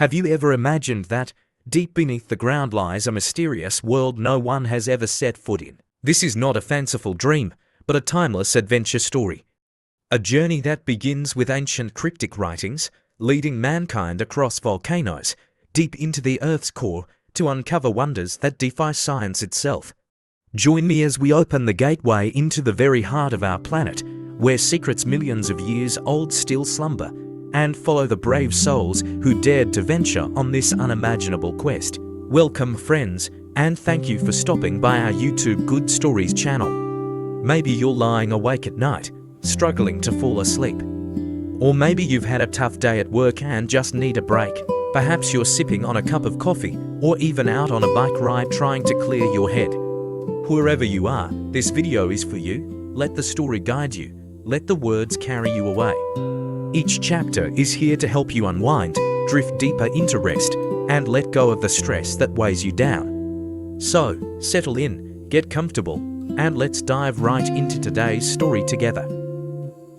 Have you ever imagined that, deep beneath the ground lies a mysterious world no one has ever set foot in? This is not a fanciful dream, but a timeless adventure story. A journey that begins with ancient cryptic writings, leading mankind across volcanoes, deep into the Earth's core, to uncover wonders that defy science itself. Join me as we open the gateway into the very heart of our planet, where secrets millions of years old still slumber, and follow the brave souls who dared to venture on this unimaginable quest. Welcome, friends, and thank you for stopping by our YouTube Good Stories channel. Maybe you're lying awake at night, struggling to fall asleep. Or maybe you've had a tough day at work and just need a break. Perhaps you're sipping on a cup of coffee, or even out on a bike ride trying to clear your head. Wherever you are, this video is for you. Let the story guide you. Let the words carry you away. Each chapter is here to help you unwind, drift deeper into rest, and let go of the stress that weighs you down. So, settle in, get comfortable, and let's dive right into today's story together.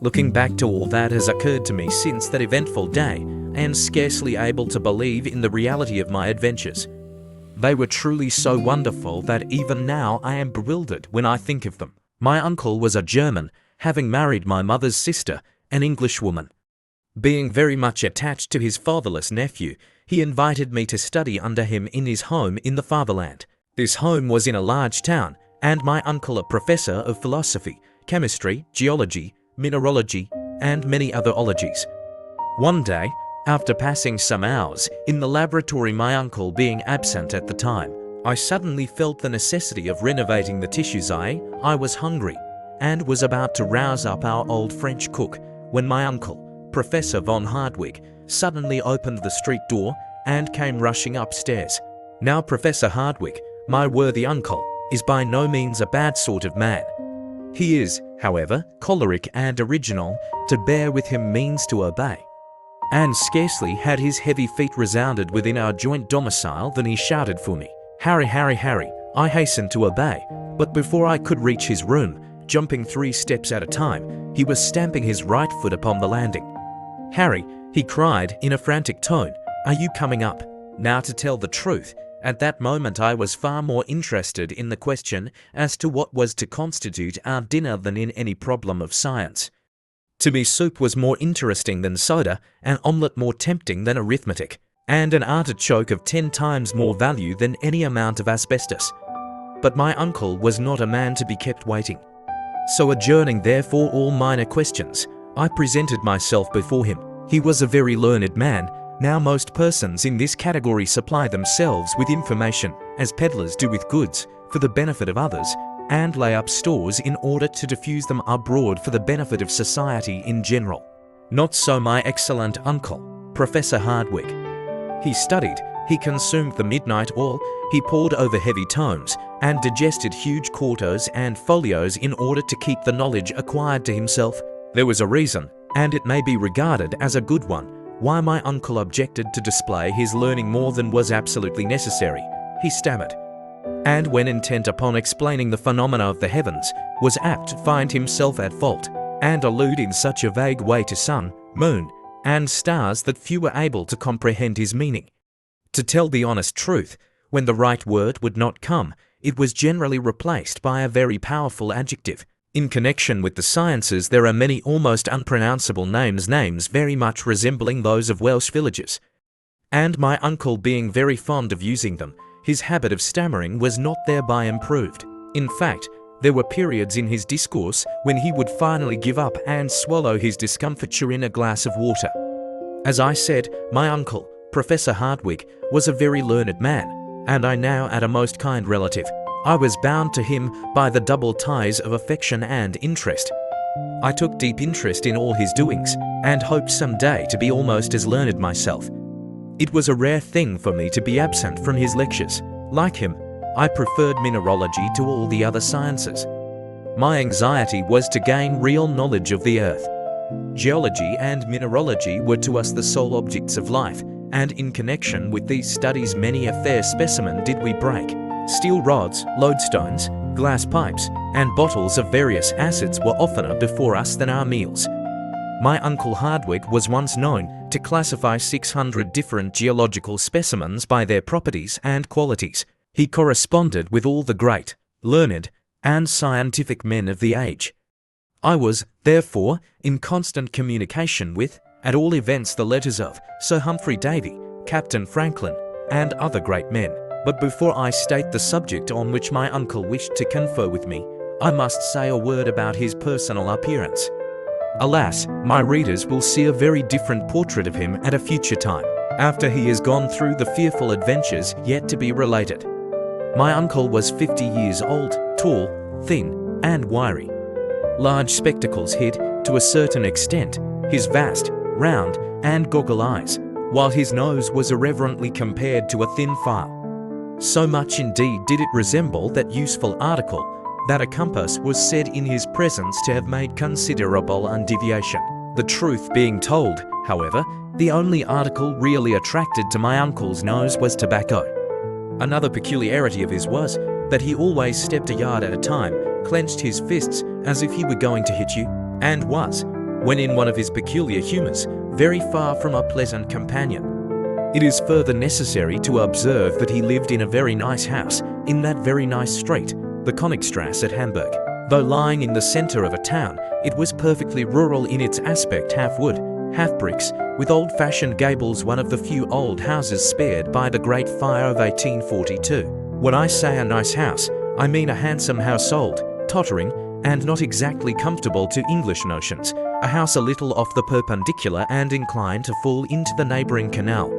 Looking back to all that has occurred to me since that eventful day, I am scarcely able to believe in the reality of my adventures. They were truly so wonderful that even now I am bewildered when I think of them. My uncle was a German, having married my mother's sister, an Englishwoman. Being very much attached to his fatherless nephew, he invited me to study under him in his home in the fatherland. This home was in a large town, and my uncle a professor of philosophy, chemistry, geology, mineralogy, and many other ologies. One day, after passing some hours in the laboratory, my uncle being absent at the time, I suddenly felt the necessity of renovating the tissues. I was hungry, and was about to rouse up our old French cook, when my uncle, Professor von Hardwig, suddenly opened the street door and came rushing upstairs. Now Professor Hardwig, my worthy uncle, is by no means a bad sort of man. He is, however, choleric and original. To bear with him means to obey. And scarcely had his heavy feet resounded within our joint domicile than he shouted for me. "Harry, Harry, Harry!" I hastened to obey, but before I could reach his room, jumping 3 steps at a time, he was stamping his right foot upon the landing. "Harry," he cried in a frantic tone, "are you coming up?" Now, to tell the truth, at that moment I was far more interested in the question as to what was to constitute our dinner than in any problem of science. To me, soup was more interesting than soda, an omelette more tempting than arithmetic, and an artichoke of 10 times more value than any amount of asbestos. But my uncle was not a man to be kept waiting. So, adjourning therefore all minor questions, I presented myself before him. He was a very learned man. Now most persons in this category supply themselves with information, as peddlers do with goods, for the benefit of others, and lay up stores in order to diffuse them abroad for the benefit of society in general. Not so my excellent uncle, Professor Hardwig. He studied, he consumed the midnight oil, he pored over heavy tomes, and digested huge quartos and folios in order to keep the knowledge acquired to himself. There was a reason, and it may be regarded as a good one, why my uncle objected to display his learning more than was absolutely necessary. He stammered, and when intent upon explaining the phenomena of the heavens, was apt to find himself at fault, and allude in such a vague way to sun, moon, and stars that few were able to comprehend his meaning. To tell the honest truth, when the right word would not come, it was generally replaced by a very powerful adjective. In connection with the sciences, there are many almost unpronounceable names very much resembling those of Welsh villages. And my uncle being very fond of using them, his habit of stammering was not thereby improved. In fact, there were periods in his discourse when he would finally give up and swallow his discomfiture in a glass of water. As I said, my uncle, Professor Hardwig, was a very learned man, and I now had a most kind relative. I was bound to him by the double ties of affection and interest. I took deep interest in all his doings, and hoped some day to be almost as learned myself. It was a rare thing for me to be absent from his lectures. Like him, I preferred mineralogy to all the other sciences. My anxiety was to gain real knowledge of the earth. Geology and mineralogy were to us the sole objects of life, and in connection with these studies many a fair specimen did we break. Steel rods, lodestones, glass pipes, and bottles of various acids were oftener before us than our meals. My uncle Hardwig was once known to classify 600 different geological specimens by their properties and qualities. He corresponded with all the great, learned, and scientific men of the age. I was, therefore, in constant communication with, at all events, the letters of Sir Humphrey Davy, Captain Franklin, and other great men. But before I state the subject on which my uncle wished to confer with me, I must say a word about his personal appearance. Alas, my readers will see a very different portrait of him at a future time, after he has gone through the fearful adventures yet to be related. My uncle was 50 years old, tall, thin, and wiry. Large spectacles hid, to a certain extent, his vast, round, and goggle eyes, while his nose was irreverently compared to a thin file. So much indeed did it resemble that useful article, that a compass was said in his presence to have made considerable undeviation. The truth being told, however, the only article really attracted to my uncle's nose was tobacco. Another peculiarity of his was that he always stepped a yard at a time, clenched his fists as if he were going to hit you, and was, when in one of his peculiar humours, very far from a pleasant companion. It is further necessary to observe that he lived in a very nice house, in that very nice street, the Königstrasse at Hamburg. Though lying in the centre of a town, it was perfectly rural in its aspect, half wood, half bricks, with old-fashioned gables, one of the few old houses spared by the Great Fire of 1842. When I say a nice house, I mean a handsome household, tottering, and not exactly comfortable to English notions, a house a little off the perpendicular and inclined to fall into the neighbouring canal.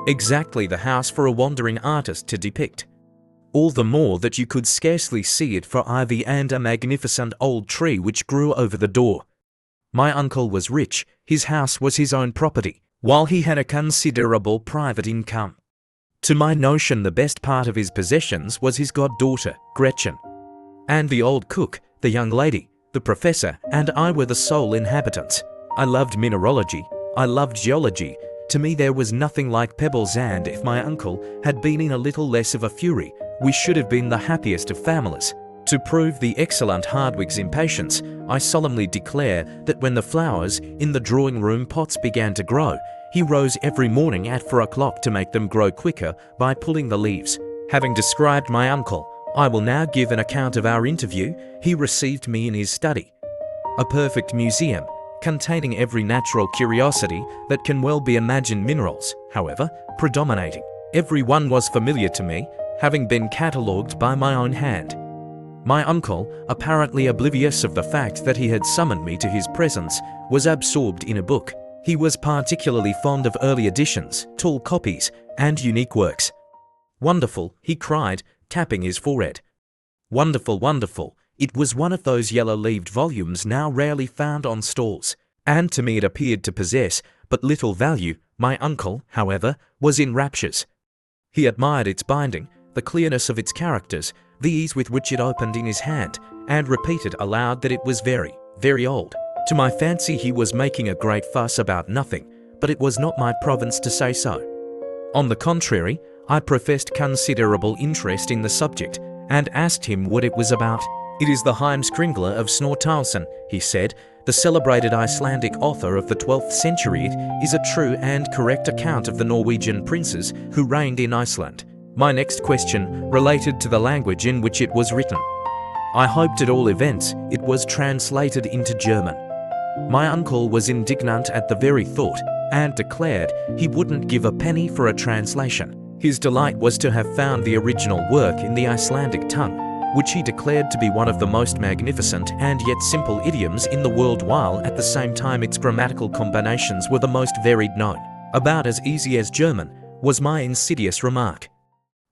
Exactly the house for a wandering artist to depict. All the more that you could scarcely see it for ivy and a magnificent old tree which grew over the door. My uncle was rich, his house was his own property, while he had a considerable private income. To my notion, the best part of his possessions was his goddaughter, Gretchen. And the old cook, the young lady, the professor, and I were the sole inhabitants. I loved mineralogy, I loved geology. To me there was nothing like pebbles, and if my uncle had been in a little less of a fury, we should have been the happiest of families. To prove the excellent Hardwick's impatience, I solemnly declare that when the flowers in the drawing-room pots began to grow, he rose every morning at 4 o'clock to make them grow quicker by pulling the leaves. Having described my uncle, I will now give an account of our interview. He received me in his study, a perfect museum, containing every natural curiosity that can well be imagined, minerals, however, predominating. Every one was familiar to me, having been catalogued by my own hand. My uncle, apparently oblivious of the fact that he had summoned me to his presence, was absorbed in a book. He was particularly fond of early editions, tall copies, and unique works. "Wonderful," he cried, tapping his forehead. "Wonderful, wonderful." It was one of those yellow-leaved volumes now rarely found on stalls, and to me it appeared to possess but little value. My uncle, however, was in raptures. He admired its binding, the clearness of its characters, the ease with which it opened in his hand, and repeated aloud that it was very, very old. To my fancy he was making a great fuss about nothing, but it was not my province to say so. On the contrary, I professed considerable interest in the subject, and asked him what it was about. "It is the Heimskringla of Snorre, he said. "The celebrated Icelandic author of the 12th century. It is a true and correct account of the Norwegian princes who reigned in Iceland." My next question related to the language in which it was written. I hoped at all events it was translated into German. My uncle was indignant at the very thought, and declared he wouldn't give a penny for a translation. His delight was to have found the original work in the Icelandic tongue, which he declared to be one of the most magnificent and yet simple idioms in the world, while at the same time its grammatical combinations were the most varied known. "About as easy as German," was my insidious remark.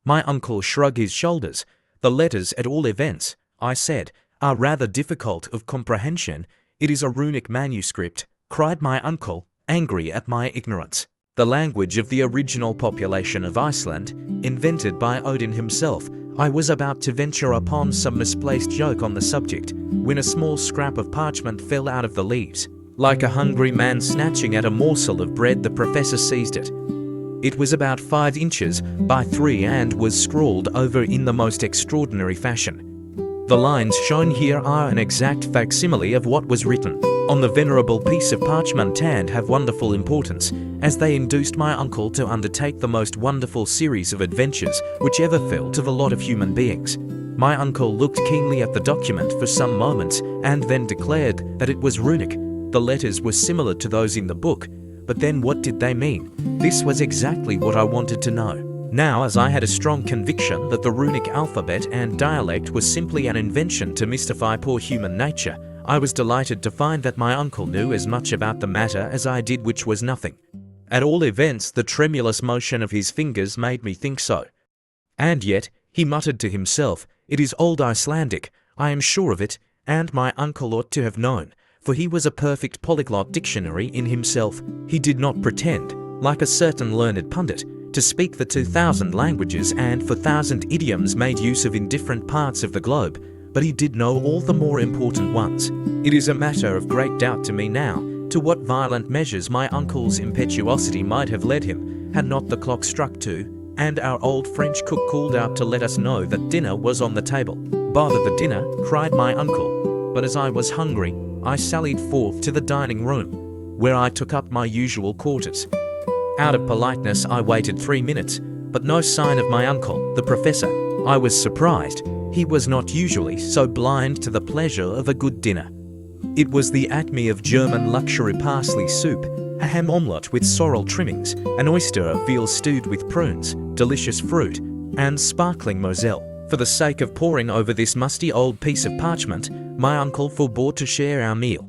My uncle shrugged his shoulders. "The letters, at all events," I said, "are rather difficult of comprehension." "It is a runic manuscript," cried my uncle, angry at my ignorance. "The language of the original population of Iceland, invented by Odin himself." I was about to venture upon some misplaced joke on the subject, when a small scrap of parchment fell out of the leaves. Like a hungry man snatching at a morsel of bread, the professor seized it. It was about 5 inches by 3 and was scrawled over in the most extraordinary fashion. The lines shown here are an exact facsimile of what was written. on the venerable piece of parchment and have wonderful importance, as they induced my uncle to undertake the most wonderful series of adventures which ever fell to the lot of human beings. My uncle looked keenly at the document for some moments and then declared that it was runic. The letters were similar to those in the book, but then what did they mean? This was exactly what I wanted to know. Now, as I had a strong conviction that the runic alphabet and dialect was simply an invention to mystify poor human nature, I was delighted to find that my uncle knew as much about the matter as I did, which was nothing. At all events, the tremulous motion of his fingers made me think so. And yet, he muttered to himself, "It is old Icelandic, I am sure of it, and my uncle ought to have known, for he was a perfect polyglot dictionary in himself. He did not pretend, like a certain learned pundit, to speak the 2,000 languages and for 1,000 idioms made use of in different parts of the globe, but he did know all the more important ones. It is a matter of great doubt to me now to what violent measures my uncle's impetuosity might have led him, had not the clock struck 2, and our old French cook called out to let us know that dinner was on the table. "Bother the dinner," cried my uncle, but as I was hungry, I sallied forth to the dining room, where I took up my usual quarters. Out of politeness I waited 3 minutes, but no sign of my uncle, the professor. I was surprised. He was not usually so blind to the pleasure of a good dinner. It was the acme of German luxury: parsley soup, a ham omelette with sorrel trimmings, an oyster of veal stewed with prunes, delicious fruit, and sparkling moselle. For the sake of poring over this musty old piece of parchment, my uncle forbore to share our meal.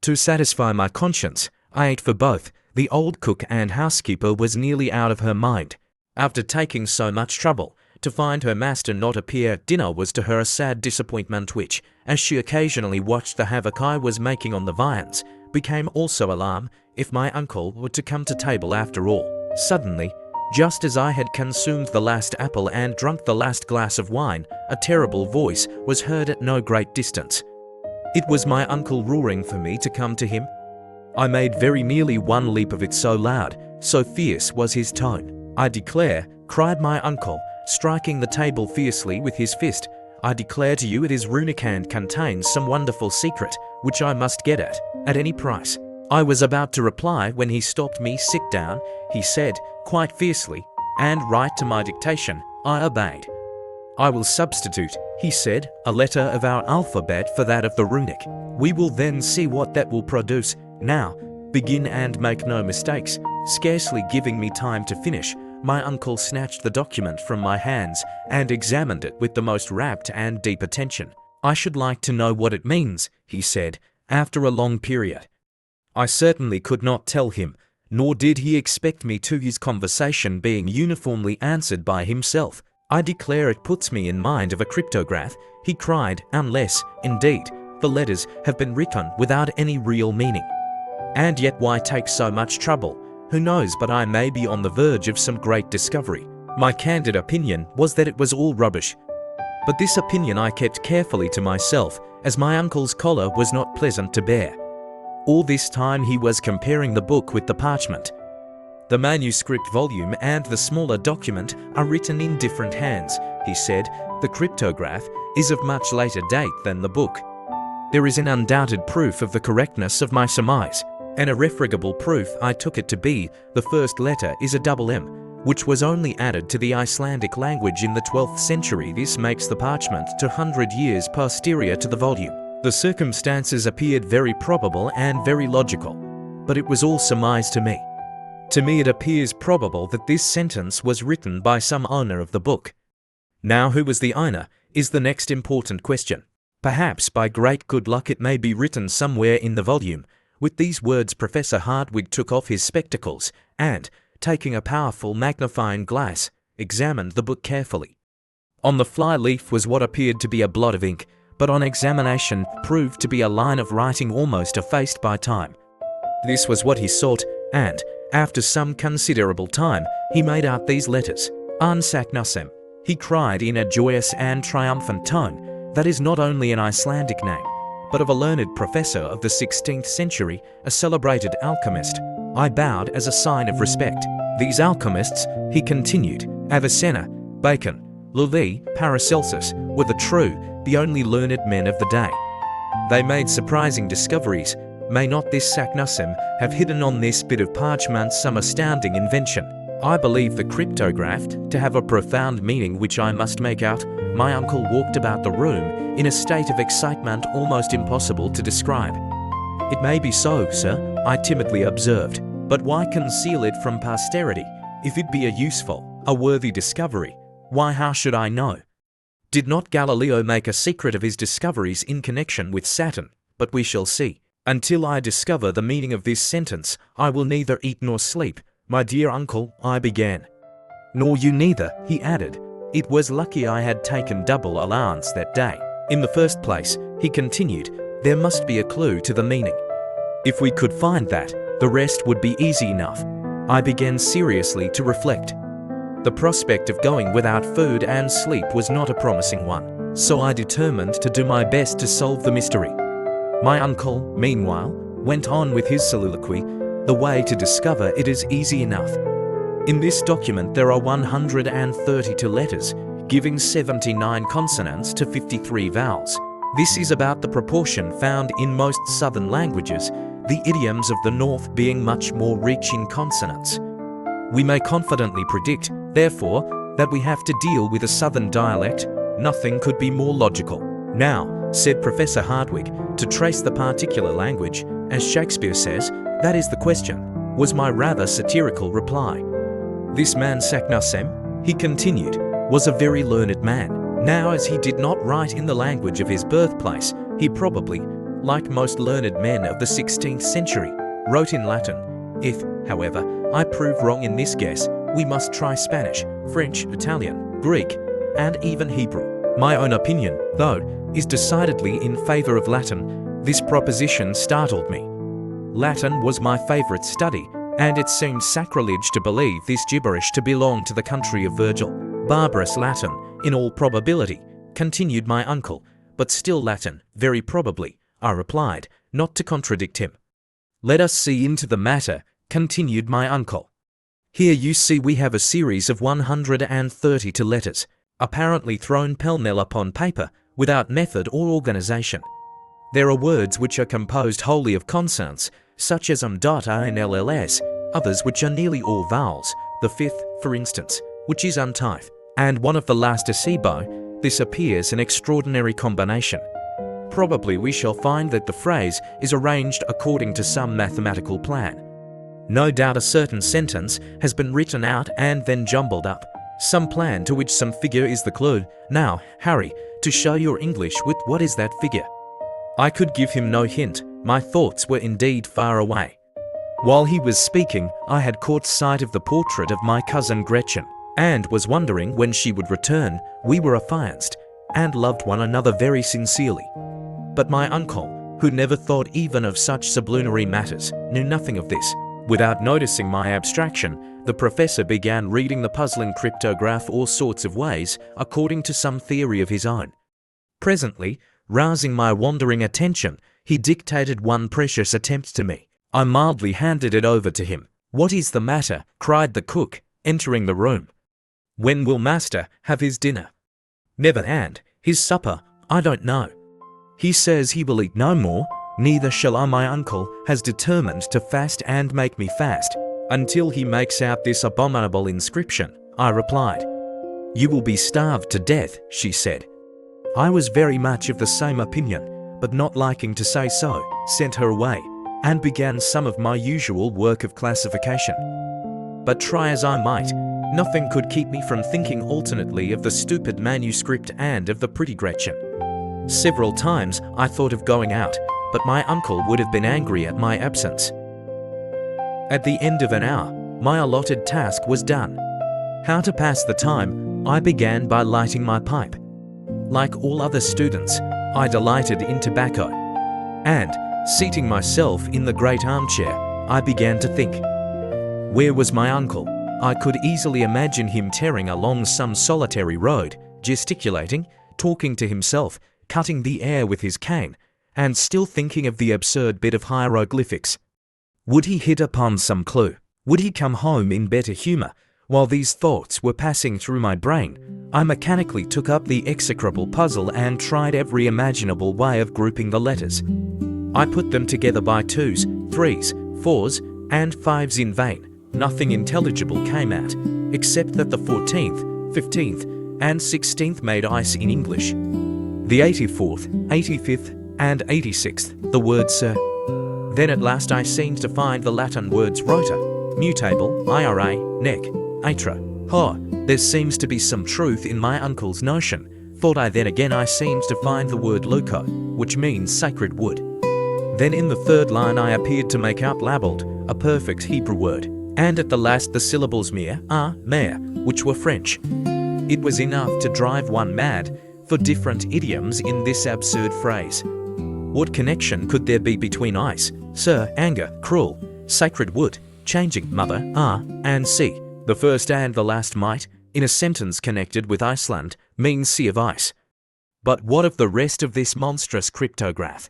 To satisfy my conscience, I ate for both. The old cook and housekeeper was nearly out of her mind. After taking so much trouble, to find her master not appear at dinner was to her a sad disappointment which, as she occasionally watched the havoc I was making on the viands, became also alarm if my uncle were to come to table after all. Suddenly, just as I had consumed the last apple and drunk the last glass of wine, a terrible voice was heard at no great distance. It was my uncle roaring for me to come to him. I made very nearly one leap of it, so loud, so fierce was his tone. "I declare," cried my uncle, striking the table fiercely with his fist, "I declare to you it is runic and contains some wonderful secret, which I must get at any price." I was about to reply when he stopped me. "Sit down," he said, quite fiercely, "and write to my dictation." I obeyed. "I will substitute," he said, "a letter of our alphabet for that of the runic. We will then see what that will produce. Now, begin and make no mistakes." Scarcely giving me time to finish, my uncle snatched the document from my hands and examined it with the most rapt and deep attention. "I should like to know what it means," he said, after a long period. I certainly could not tell him, nor did he expect me to, his conversation being uniformly answered by himself. "I declare it puts me in mind of a cryptograph," he cried, "unless, indeed, the letters have been written without any real meaning. And yet why take so much trouble? Who knows but I may be on the verge of some great discovery." My candid opinion was that it was all rubbish. But this opinion I kept carefully to myself, as my uncle's choler was not pleasant to bear. All this time he was comparing the book with the parchment. "The manuscript volume and the smaller document are written in different hands," he said. "The cryptograph is of much later date than the book. There is an undoubted proof of the correctness of my surmise. An irrefragable proof I took it to be. The first letter is a double M, which was only added to the Icelandic language in the 12th century. This makes the parchment 200 years posterior to the volume. The circumstances appeared very probable and very logical, but it was all surmise to me. To me it appears probable that this sentence was written by some owner of the book. Now who was the owner is the next important question. Perhaps by great good luck it may be written somewhere in the volume." With these words Professor Hardwigg took off his spectacles and, taking a powerful magnifying glass, examined the book carefully. On the fly leaf was what appeared to be a blot of ink, but on examination proved to be a line of writing almost effaced by time. This was what he sought, and, after some considerable time, he made out these letters. "Ansaknasem," he cried in a joyous and triumphant tone. "That is not only an Icelandic name, but of a learned professor of the 16th century, a celebrated alchemist." I bowed as a sign of respect. "These alchemists," he continued, "Avicenna, Bacon, Lully, Paracelsus, were the only learned men of the day. They made surprising discoveries, May not this Saknussemm have hidden on this bit of parchment some astounding invention? I believe the cryptograph to have a profound meaning which I must make out. My uncle walked about the room in a state of excitement almost impossible to describe. It may be so, sir, I timidly observed, but why conceal it from posterity? If it be a useful, a worthy discovery, why how should I know? Did not Galileo make a secret of his discoveries in connection with Saturn? But we shall see. Until I discover the meaning of this sentence, I will neither eat nor sleep. My dear uncle, I began. Nor you neither, he added. It was lucky I had taken double allowance that day. In the first place, he continued, there must be a clue to the meaning. If we could find that, the rest would be easy enough. I began seriously to reflect. The prospect of going without food and sleep was not a promising one, so I determined to do my best to solve the mystery. My uncle, meanwhile, went on with his soliloquy. The way to discover it is easy enough. In this document there are 132 letters, giving 79 consonants to 53 vowels. This is about the proportion found in most southern languages, the idioms of the north being much more rich in consonants. We may confidently predict, therefore, that we have to deal with a southern dialect. Nothing could be more logical. Now, said Professor Hardwigg, to trace the particular language, as Shakespeare says, that is the question, was my rather satirical reply. This man Saknussemm, he continued, was a very learned man. Now, as he did not write in the language of his birthplace, he probably, like most learned men of the 16th century, wrote in Latin. If, however, I prove wrong in this guess, we must try Spanish, French, Italian, Greek, and even Hebrew. My own opinion, though, is decidedly in favor of Latin. This proposition startled me. Latin was my favorite study, and it seemed sacrilege to believe this gibberish to belong to the country of Virgil. Barbarous Latin, in all probability, continued my uncle, but still Latin, very probably, I replied, not to contradict him. Let us see into the matter, continued my uncle. Here you see we have a series of 132 letters, apparently thrown pell-mell upon paper, without method or organization. There are words which are composed wholly of consonants, such as and lls, others which are nearly all vowels, the fifth, for instance, which is untyped, and one of the last a SIBO. This appears an extraordinary combination. Probably we shall find that the phrase is arranged according to some mathematical plan. No doubt a certain sentence has been written out and then jumbled up, some plan to which some figure is the clue. Now, Harry, to show your English with what is that figure? I could give him no hint, my thoughts were indeed far away. While he was speaking, I had caught sight of the portrait of my cousin Gretchen, and was wondering when she would return. We were affianced, and loved one another very sincerely. But my uncle, who never thought even of such sublunary matters, knew nothing of this. Without noticing my abstraction, the professor began reading the puzzling cryptograph all sorts of ways, according to some theory of his own. Presently, rousing my wandering attention, he dictated one precious attempt to me. I mildly handed it over to him. "What is the matter?" cried the cook, entering the room. "When will master have his dinner?" "Never, and his supper, I don't know. He says he will eat no more, neither shall I. My uncle has determined to fast and make me fast, until he makes out this abominable inscription," I replied. "You will be starved to death," she said. I was very much of the same opinion, but not liking to say so, sent her away, and began some of my usual work of classification. But try as I might, nothing could keep me from thinking alternately of the stupid manuscript and of the pretty Gretchen. Several times I thought of going out, but my uncle would have been angry at my absence. At the end of an hour, my allotted task was done. How to pass the time, I began by lighting my pipe. Like all other students, I delighted in tobacco, and, seating myself in the great armchair, I began to think. Where was my uncle? I could easily imagine him tearing along some solitary road, gesticulating, talking to himself, cutting the air with his cane, and still thinking of the absurd bit of hieroglyphics. Would he hit upon some clue? Would he come home in better humor? While these thoughts were passing through my brain, I mechanically took up the execrable puzzle and tried every imaginable way of grouping the letters. I put them together by 2s, 3s, 4s, and 5s in vain. Nothing intelligible came out, except that the 14th, 15th, and 16th made ice in English. The 84th, 85th, and 86th, the word sir. Then at last I seemed to find the Latin words rota, mutable, ira, nec, atra. There seems to be some truth in my uncle's notion, thought I. Then again I seemed to find the word luco, which means sacred wood. Then in the third line I appeared to make out labelled, a perfect Hebrew word, and at the last the syllables mere, which were French. It was enough to drive one mad, for different idioms in this absurd phrase. What connection could there be between ice, sir, anger, cruel, sacred wood, changing, mother, and sea? The first and the last might, in a sentence connected with Iceland, mean sea of ice. But what of the rest of this monstrous cryptograph?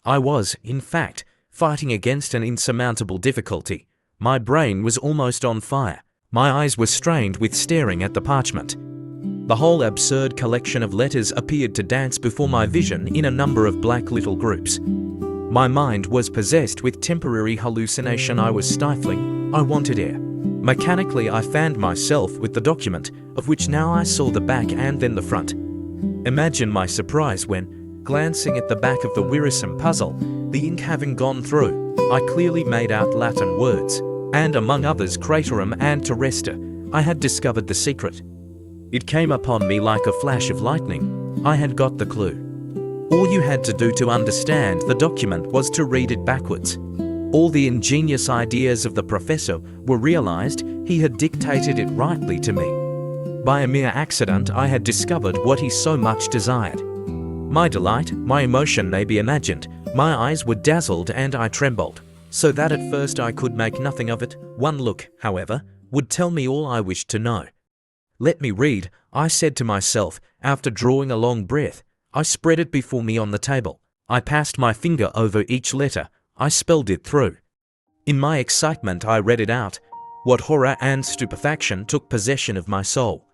I was, in fact, fighting against an insurmountable difficulty. My brain was almost on fire. My eyes were strained with staring at the parchment. The whole absurd collection of letters appeared to dance before my vision in a number of black little groups. My mind was possessed with temporary hallucination. I was stifling. I wanted air. Mechanically I fanned myself with the document, of which now I saw the back and then the front. Imagine my surprise when, glancing at the back of the wearisome puzzle, the ink having gone through, I clearly made out Latin words, and among others craterum and terrestre. I had discovered the secret. It came upon me like a flash of lightning. I had got the clue. All you had to do to understand the document was to read it backwards. All the ingenious ideas of the professor were realized. He had dictated it rightly to me. By a mere accident I had discovered what he so much desired. My delight, my emotion may be imagined. My eyes were dazzled and I trembled, so that at first I could make nothing of it. One look, however, would tell me all I wished to know. Let me read, I said to myself, after drawing a long breath. I spread it before me on the table. I passed my finger over each letter. I spelled it through. In my excitement I read it out. What horror and stupefaction took possession of my soul.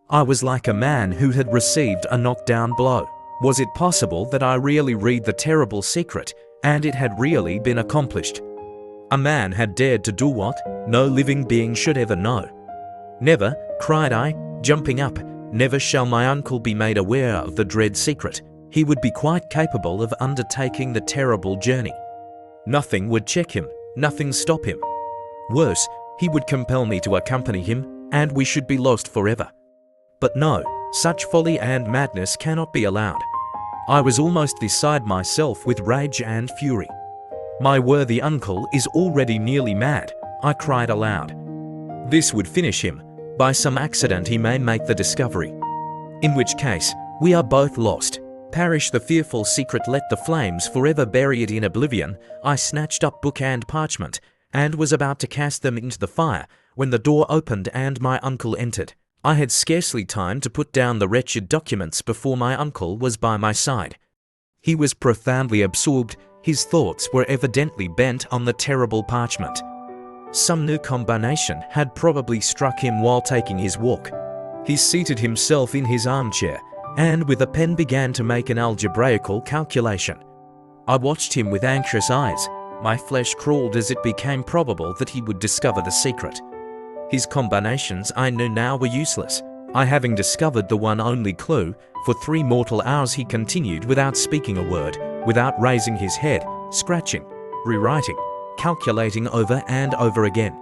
I was like a man who had received a knockdown blow. Was it possible that I really read the terrible secret, and it had really been accomplished? A man had dared to do what no living being should ever know. Never, cried I, jumping up, never shall my uncle be made aware of the dread secret. He would be quite capable of undertaking the terrible journey. Nothing would check him, nothing stop him. Worse, he would compel me to accompany him, and we should be lost forever. But no, such folly and madness cannot be allowed. I was almost beside myself with rage and fury. My worthy uncle is already nearly mad, I cried aloud. This would finish him. By some accident he may make the discovery. In which case, we are both lost. Perish the fearful secret, let the flames forever bury it in oblivion. I snatched up book and parchment, and was about to cast them into the fire, when the door opened and my uncle entered. I had scarcely time to put down the wretched documents before my uncle was by my side. He was profoundly absorbed. His thoughts were evidently bent on the terrible parchment. Some new combination had probably struck him while taking his walk. He seated himself in his armchair, and with a pen began to make an algebraical calculation. I watched him with anxious eyes. My flesh crawled as it became probable that he would discover the secret. His combinations I knew now were useless. I having discovered the one only clue, for 3 mortal hours he continued without speaking a word, without raising his head, scratching, rewriting, calculating over and over again.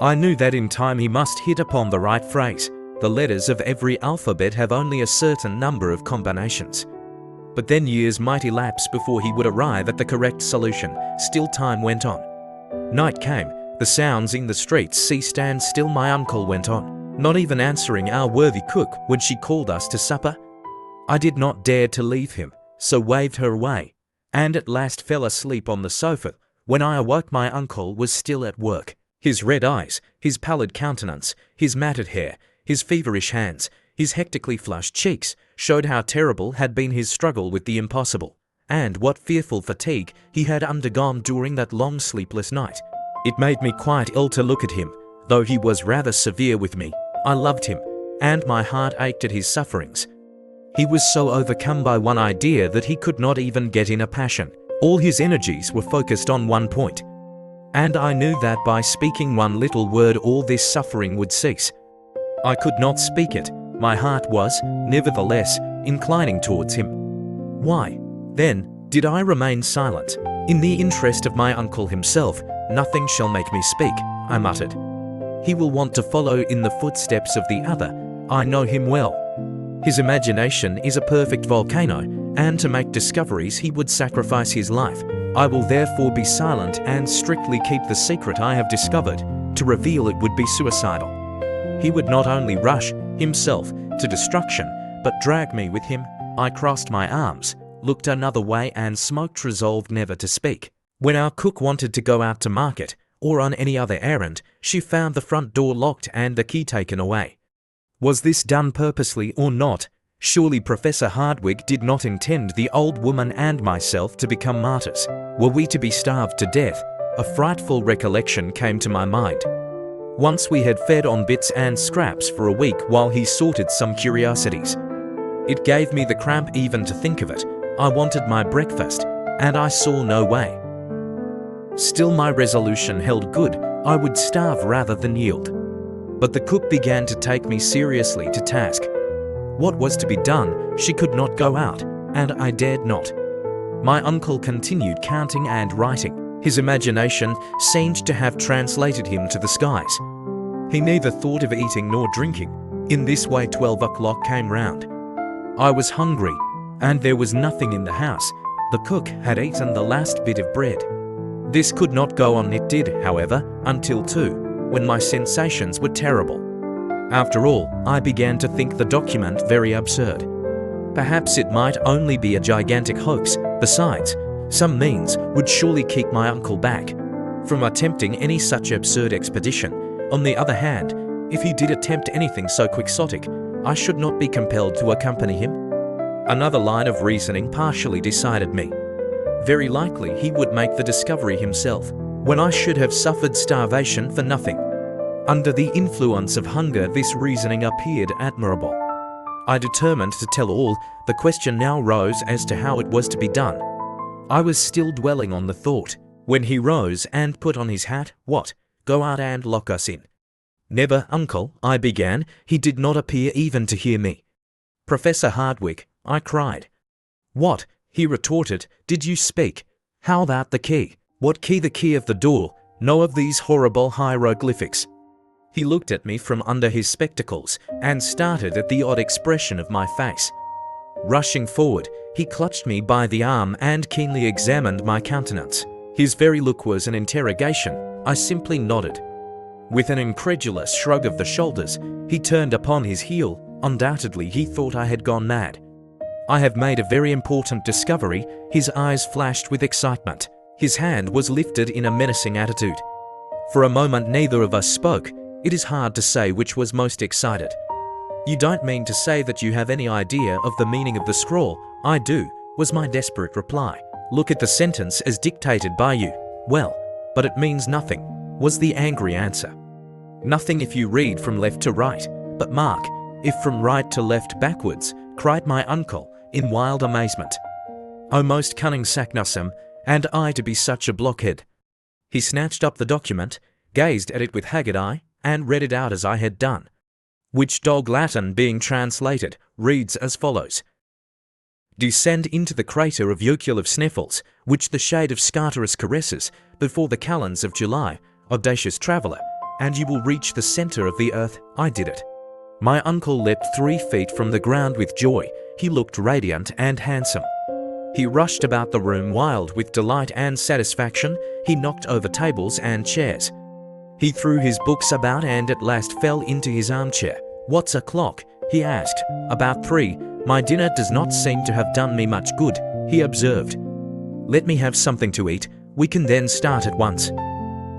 I knew that in time he must hit upon the right phrase. The letters of every alphabet have only a certain number of combinations. But then years might elapse before he would arrive at the correct solution. Still time went on. Night came. The sounds in the streets ceased, and still my uncle went on, not even answering our worthy cook when she called us to supper. I did not dare to leave him, so waved her away, and at last fell asleep on the sofa. When I awoke, my uncle was still at work. His red eyes, his pallid countenance, his matted hair, his feverish hands, his hectically flushed cheeks showed how terrible had been his struggle with the impossible, and what fearful fatigue he had undergone during that long sleepless night. It made me quite ill to look at him, though he was rather severe with me. I loved him, and my heart ached at his sufferings. He was so overcome by one idea that he could not even get in a passion. All his energies were focused on one point. And I knew that by speaking one little word all this suffering would cease. I could not speak it. My heart was, nevertheless, inclining towards him. Why, then, did I remain silent? In the interest of my uncle himself, nothing shall make me speak, I muttered. He will want to follow in the footsteps of the other. I know him well. His imagination is a perfect volcano, and to make discoveries he would sacrifice his life. I will therefore be silent and strictly keep the secret I have discovered. To reveal it would be suicidal. He would not only rush, himself, to destruction, but drag me with him. I crossed my arms, looked another way and smoked, resolved never to speak. When our cook wanted to go out to market, or on any other errand, she found the front door locked and the key taken away. Was this done purposely or not? Surely Professor Hardwigg did not intend the old woman and myself to become martyrs. Were we to be starved to death? A frightful recollection came to my mind. Once we had fed on bits and scraps for a week while he sorted some curiosities. It gave me the cramp even to think of it. I wanted my breakfast, and I saw no way. Still my resolution held good. I would starve rather than yield. But the cook began to take me seriously to task. What was to be done? She could not go out, and I dared not. My uncle continued counting and writing. His imagination seemed to have translated him to the skies. He neither thought of eating nor drinking. In this way 12 o'clock came round. I was hungry, and there was nothing in the house. The cook had eaten the last bit of bread. This could not go on. It did, however, until 2, when my sensations were terrible. After all, I began to think the document very absurd. Perhaps it might only be a gigantic hoax. Besides, some means would surely keep my uncle back from attempting any such absurd expedition. On the other hand, if he did attempt anything so quixotic, I should not be compelled to accompany him. Another line of reasoning partially decided me. Very likely he would make the discovery himself, when I should have suffered starvation for nothing. Under the influence of hunger, this reasoning appeared admirable. I determined to tell all. The question now rose as to how it was to be done. I was still dwelling on the thought, when he rose and put on his hat. What? Go out and lock us in? Never, uncle, I began. He did not appear even to hear me. Professor Hardwigg, I cried. What? He retorted. Did you speak? How about the key? What key? The key of the door. No, of these horrible hieroglyphics. He looked at me from under his spectacles and started at the odd expression of my face. Rushing forward, he clutched me by the arm and keenly examined my countenance. His very look was an interrogation. I simply nodded. With an incredulous shrug of the shoulders, he turned upon his heel. Undoubtedly, he thought I had gone mad. I have made a very important discovery. His eyes flashed with excitement. His hand was lifted in a menacing attitude. For a moment, neither of us spoke. It is hard to say which was most excited. You don't mean to say that you have any idea of the meaning of the scroll? I do, was my desperate reply. Look at the sentence as dictated by you. Well, but it means nothing, was the angry answer. Nothing if you read from left to right, but mark, if from right to left backwards, cried my uncle, in wild amazement. O most cunning Saknussemm, and I to be such a blockhead. He snatched up the document, gazed at it with haggard eye, and read it out as I had done. Which dog Latin being translated, reads as follows. Descend into the crater of Jokul of Sneffels, which the shade of Scartaris caresses, before the calends of July, audacious traveller, and you will reach the centre of the earth. I did it. My uncle leapt 3 feet from the ground with joy. He looked radiant and handsome. He rushed about the room wild with delight and satisfaction. He knocked over tables and chairs. He threw his books about and at last fell into his armchair. What's o'clock? He asked. About 3. My dinner does not seem to have done me much good, he observed. Let me have something to eat. We can then start at once.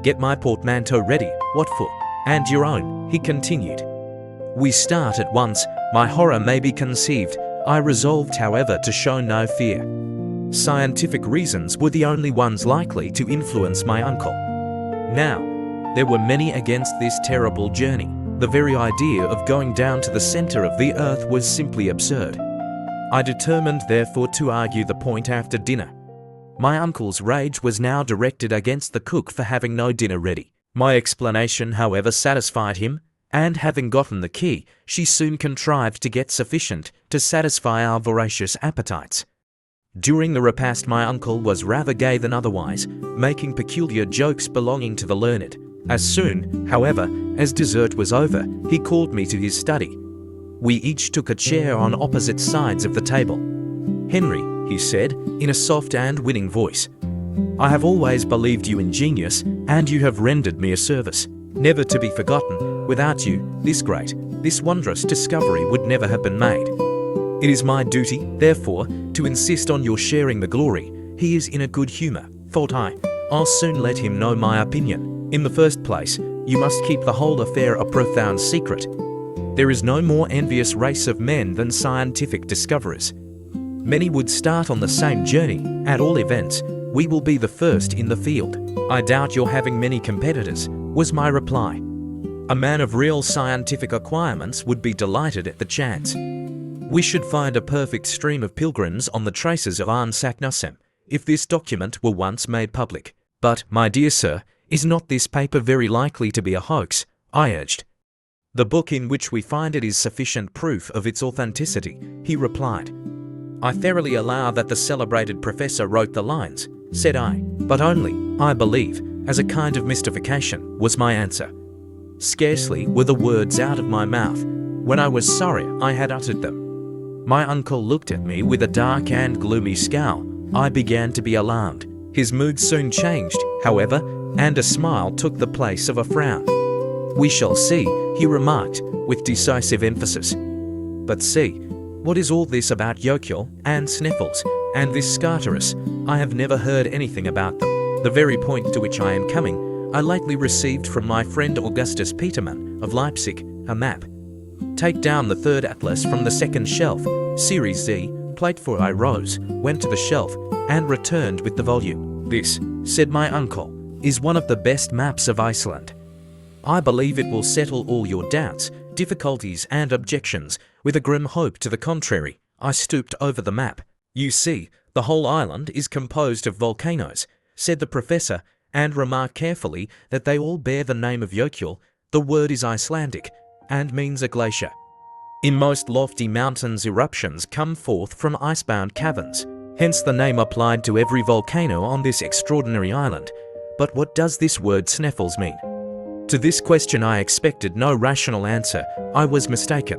Get my portmanteau ready. What for? And your own, he continued. We start at once. My horror may be conceived. I resolved, however, to show no fear. Scientific reasons were the only ones likely to influence my uncle. Now, there were many against this terrible journey. The very idea of going down to the centre of the earth was simply absurd. I determined therefore to argue the point after dinner. My uncle's rage was now directed against the cook for having no dinner ready. My explanation, however, satisfied him, and having gotten the key, she soon contrived to get sufficient to satisfy our voracious appetites. During the repast, my uncle was rather gay than otherwise, making peculiar jokes belonging to the learned. As soon, however, as dessert was over, he called me to his study. We each took a chair on opposite sides of the table. "Henry," he said, in a soft and winning voice, "I have always believed you ingenious, and you have rendered me a service, never to be forgotten. Without you, this great, this wondrous discovery would never have been made. It is my duty, therefore, to insist on your sharing the glory." "He is in a good humour," thought I. "I'll soon let him know my opinion. In the first place, you must keep the whole affair a profound secret. There is no more envious race of men than scientific discoverers. Many would start on the same journey. At all events, we will be the first in the field." "I doubt your having many competitors," was my reply. "A man of real scientific acquirements would be delighted at the chance. We should find a perfect stream of pilgrims on the traces of Arne Saknussemm if this document were once made public." "But, my dear sir, is not this paper very likely to be a hoax?" I urged. "The book in which we find it is sufficient proof of its authenticity," he replied. "I thoroughly allow that the celebrated professor wrote the lines," said I, "but only, I believe, as a kind of mystification," was my answer. Scarcely were the words out of my mouth when I was sorry I had uttered them. My uncle looked at me with a dark and gloomy scowl. I began to be alarmed. His mood soon changed, however, and a smile took the place of a frown. "We shall see," he remarked with decisive emphasis. "But see, what is all this about Jokiel and Sneffels and this Scartaris? I have never heard anything about them. The very point to which I am coming, I lately received from my friend Augustus Petermann of Leipzig a map. Take down the third atlas from the second shelf, Series Z, plate 4." I rose, went to the shelf, and returned with the volume. "This," said my uncle, "is one of the best maps of Iceland. I believe it will settle all your doubts, difficulties, and objections, with a grim hope to the contrary." I stooped over the map. "You see, the whole island is composed of volcanoes," said the professor, "and remark carefully that they all bear the name of Jokiel. The word is Icelandic, and means a glacier. In most lofty mountains, eruptions come forth from icebound caverns, hence the name applied to every volcano on this extraordinary island. But what does this word Sneffels mean?" To this question I expected no rational answer. I was mistaken.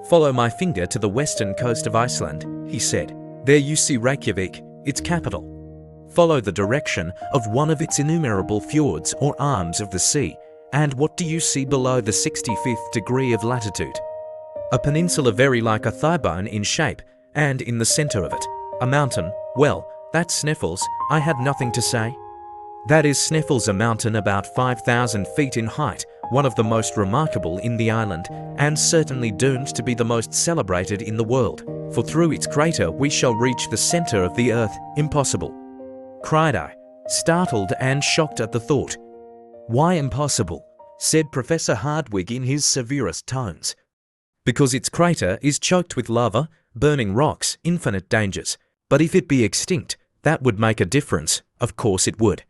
"Follow my finger to the western coast of Iceland," he said. "There you see Reykjavik, its capital. Follow the direction of one of its innumerable fjords or arms of the sea, and what do you see below the 65th degree of latitude? A peninsula very like a thigh bone in shape, and in the center of it, a mountain. Well, that's Sneffels." I had nothing to say. "That is Sneffels, a mountain about 5,000 feet in height, one of the most remarkable in the island, and certainly doomed to be the most celebrated in the world, for through its crater we shall reach the center of the earth." "Impossible," cried I, startled and shocked at the thought. "Why impossible?" said Professor Hardwigg in his severest tones. "Because its crater is choked with lava, burning rocks, infinite dangers. But if it be extinct, that would make a difference. Of course it would.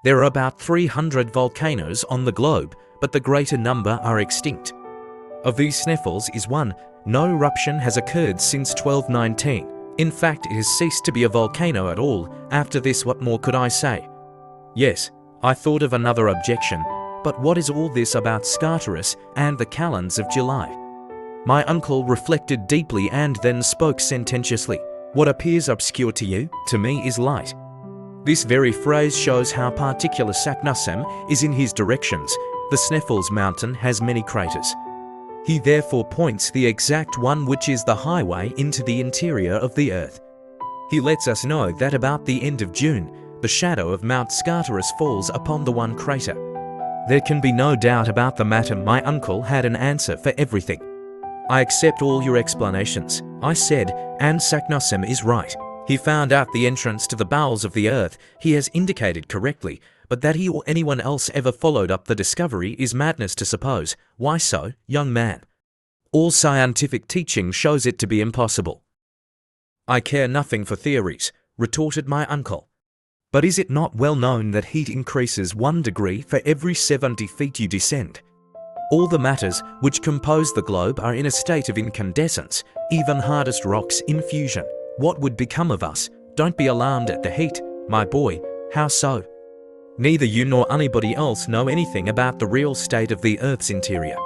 There are about 300 volcanoes on the globe, but the greater number are extinct. Of these Sneffels is one. No eruption has occurred since 1219. In fact, it has ceased to be a volcano at all. After this, what more could I say?" Yes, I thought of another objection. "But what is all this about Scartaris and the calends of July?" My uncle reflected deeply and then spoke sententiously. "What appears obscure to you, to me is light. This very phrase shows how particular Saknussemm is in his directions. The Sneffels mountain has many craters. He therefore points the exact one which is the highway into the interior of the earth. He lets us know that about the end of June, the shadow of Mount Scartaris falls upon the one crater. There can be no doubt about the matter." My uncle had an answer for everything. "I accept all your explanations," I said, "and Saknussemm is right. He found out the entrance to the bowels of the earth. He has indicated correctly, but that he or anyone else ever followed up the discovery is madness to suppose." "Why so, young man?" "All scientific teaching shows it to be impossible." "I care nothing for theories," retorted my uncle. But is it not well known that heat increases 1 degree for every 70 feet you descend? All the matters which compose the globe are in a state of incandescence, even hardest rocks in fusion. What would become of us? Don't be alarmed at the heat, my boy. How so? Neither you nor anybody else know anything about the real state of the Earth's interior.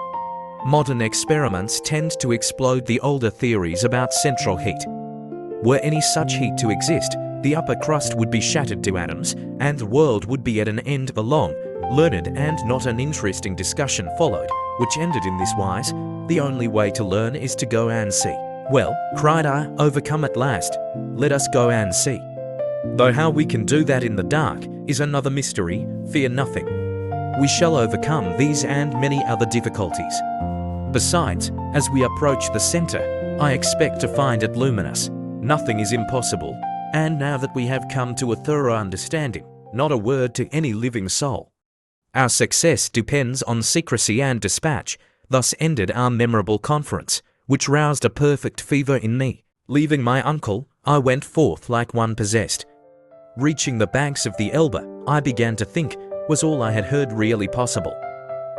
Modern experiments tend to explode the older theories about central heat. Were any such heat to exist, the upper crust would be shattered to atoms, and the world would be at an end. A long, learned and not uninteresting discussion followed, which ended in this wise: the only way to learn is to go and see. Well, cried I, overcome at last, let us go and see. Though how we can do that in the dark is another mystery, fear nothing. We shall overcome these and many other difficulties. Besides, as we approach the center, I expect to find it luminous. Nothing is impossible, and now that we have come to a thorough understanding, not a word to any living soul. Our success depends on secrecy and dispatch. Thus ended our memorable conference, which roused a perfect fever in me. Leaving my uncle, I went forth like one possessed. Reaching the banks of the Elbe, I began to think, was all I had heard really possible?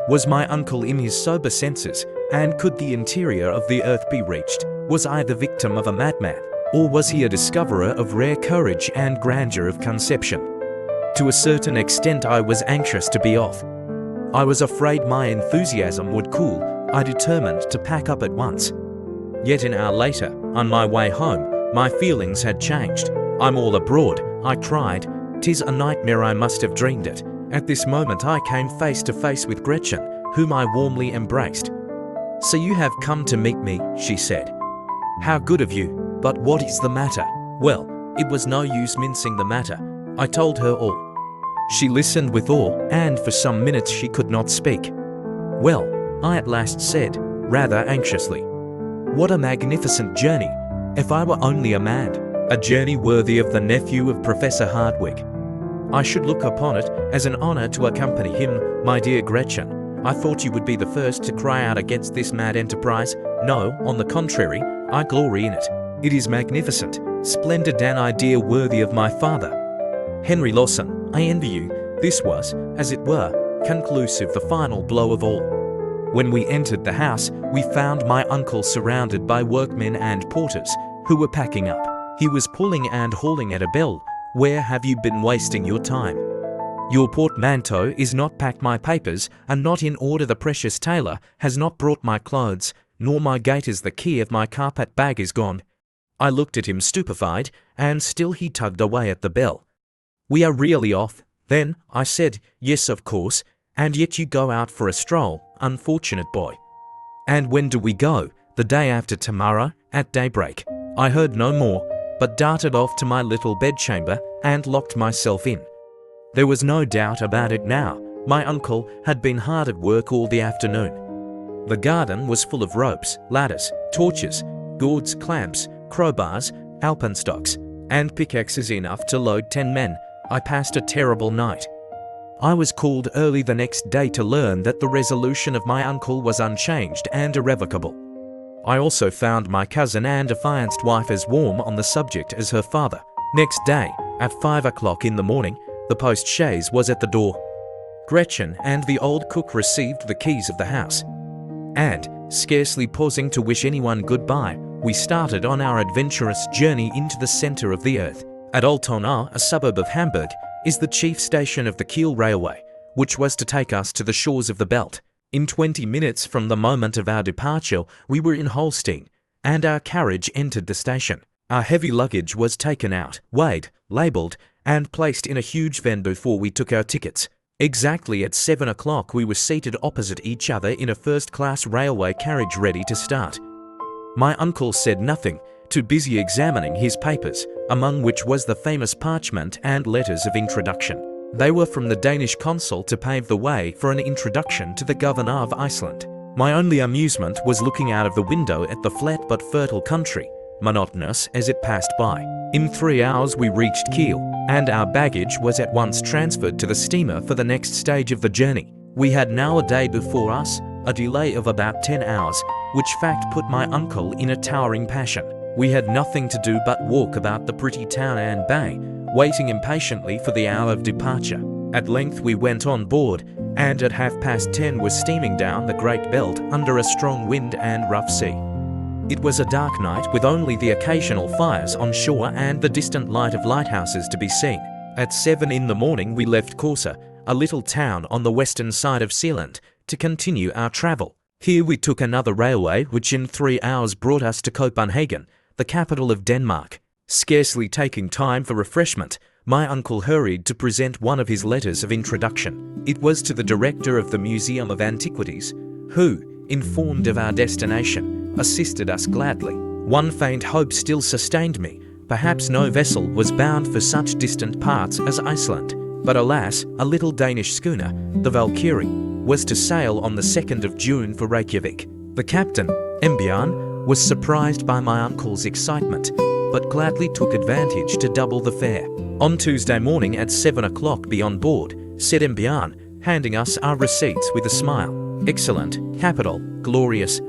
Was my uncle in his sober senses, and could the interior of the earth be reached? Was I the victim of a madman, or was he a discoverer of rare courage and grandeur of conception? To a certain extent I was anxious to be off. I was afraid my enthusiasm would cool. I determined to pack up at once. Yet an hour later, on my way home, my feelings had changed. I'm all abroad, I cried. 'Tis a nightmare, I must have dreamed it. At this moment I came face to face with Gretchen, whom I warmly embraced. So you have come to meet me, she said. How good of you, but what is the matter? Well, it was no use mincing the matter. I told her all. She listened with awe, and for some minutes she could not speak. Well, I at last said, rather anxiously, what a magnificent journey! If I were only a man, a journey worthy of the nephew of Professor Hardwigg. I should look upon it as an honor to accompany him, my dear Gretchen. I thought you would be the first to cry out against this mad enterprise. No, on the contrary, I glory in it. It is magnificent, splendid, an idea worthy of my father. Henry Lawson, I envy you. This was, as it were, conclusive, the final blow of all. When we entered the house, we found my uncle surrounded by workmen and porters, who were packing up. He was pulling and hauling at a bell. Where have you been wasting your time? Your portmanteau is not packed, my papers are not in order, the precious tailor has not brought my clothes, nor my gaiters, the key of my carpet bag is gone. I looked at him stupefied, and still he tugged away at the bell. We are really off, then? I said. Yes, of course, and yet you go out for a stroll, unfortunate boy. And when do we go? The day after tomorrow, at daybreak. I heard no more, but darted off to my little bedchamber and locked myself in. There was no doubt about it now. My uncle had been hard at work all the afternoon. The garden was full of ropes, ladders, torches, gourds, clamps, crowbars, alpenstocks, and pickaxes enough to load 10 men. I passed a terrible night. I was called early the next day to learn that the resolution of my uncle was unchanged and irrevocable. I also found my cousin and affianced wife as warm on the subject as her father. Next day, at 5 o'clock in the morning, the post-chaise was at the door. Gretchen and the old cook received the keys of the house. And, scarcely pausing to wish anyone goodbye, we started on our adventurous journey into the center of the earth. At Altona, a suburb of Hamburg, is the chief station of the Kiel Railway, which was to take us to the shores of the Belt. In 20 minutes from the moment of our departure, we were in Holstein, and our carriage entered the station. Our heavy luggage was taken out, weighed, labelled, and placed in a huge van before we took our tickets. Exactly at 7 o'clock we were seated opposite each other in a first-class railway carriage ready to start. My uncle said nothing, too busy examining his papers, among which was the famous parchment and letters of introduction. They were from the Danish consul to pave the way for an introduction to the governor of Iceland. My only amusement was looking out of the window at the flat but fertile country, monotonous as it passed by. In 3 hours we reached Kiel, and our baggage was at once transferred to the steamer for the next stage of the journey. We had now a day before us, a delay of about 10 hours, which fact put my uncle in a towering passion. We had nothing to do but walk about the pretty town and bay, waiting impatiently for the hour of departure. At length we went on board, and at 10:30 was steaming down the Great Belt under a strong wind and rough sea. It was a dark night with only the occasional fires on shore and the distant light of lighthouses to be seen. At 7 in the morning we left Corsa, a little town on the western side of Sealand, to continue our travel. Here we took another railway which in 3 hours brought us to Copenhagen, the capital of Denmark. Scarcely taking time for refreshment, my uncle hurried to present one of his letters of introduction. It was to the director of the Museum of Antiquities, who, informed of our destination, assisted us gladly. One faint hope still sustained me. Perhaps no vessel was bound for such distant parts as Iceland. But alas, a little Danish schooner, the Valkyrie, was to sail on the 2nd of June for Reykjavik. The captain, Embjørn, was surprised by my uncle's excitement, but gladly took advantage to double the fare. On Tuesday morning at 7 o'clock be on board, said Embjørn, handing us our receipts with a smile. Excellent, capital, glorious,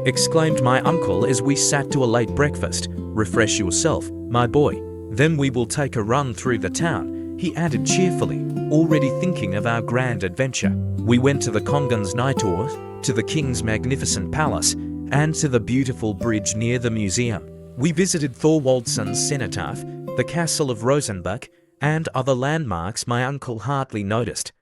exclaimed my uncle as we sat to a late breakfast. Refresh yourself, my boy. Then we will take a run through the town, he added cheerfully, already thinking of our grand adventure. We went to the Kongens Nytorv, to the king's magnificent palace, and to the beautiful bridge near the museum. We visited Thorwaldsen's cenotaph, the castle of Rosenbach, and other landmarks my uncle hardly noticed.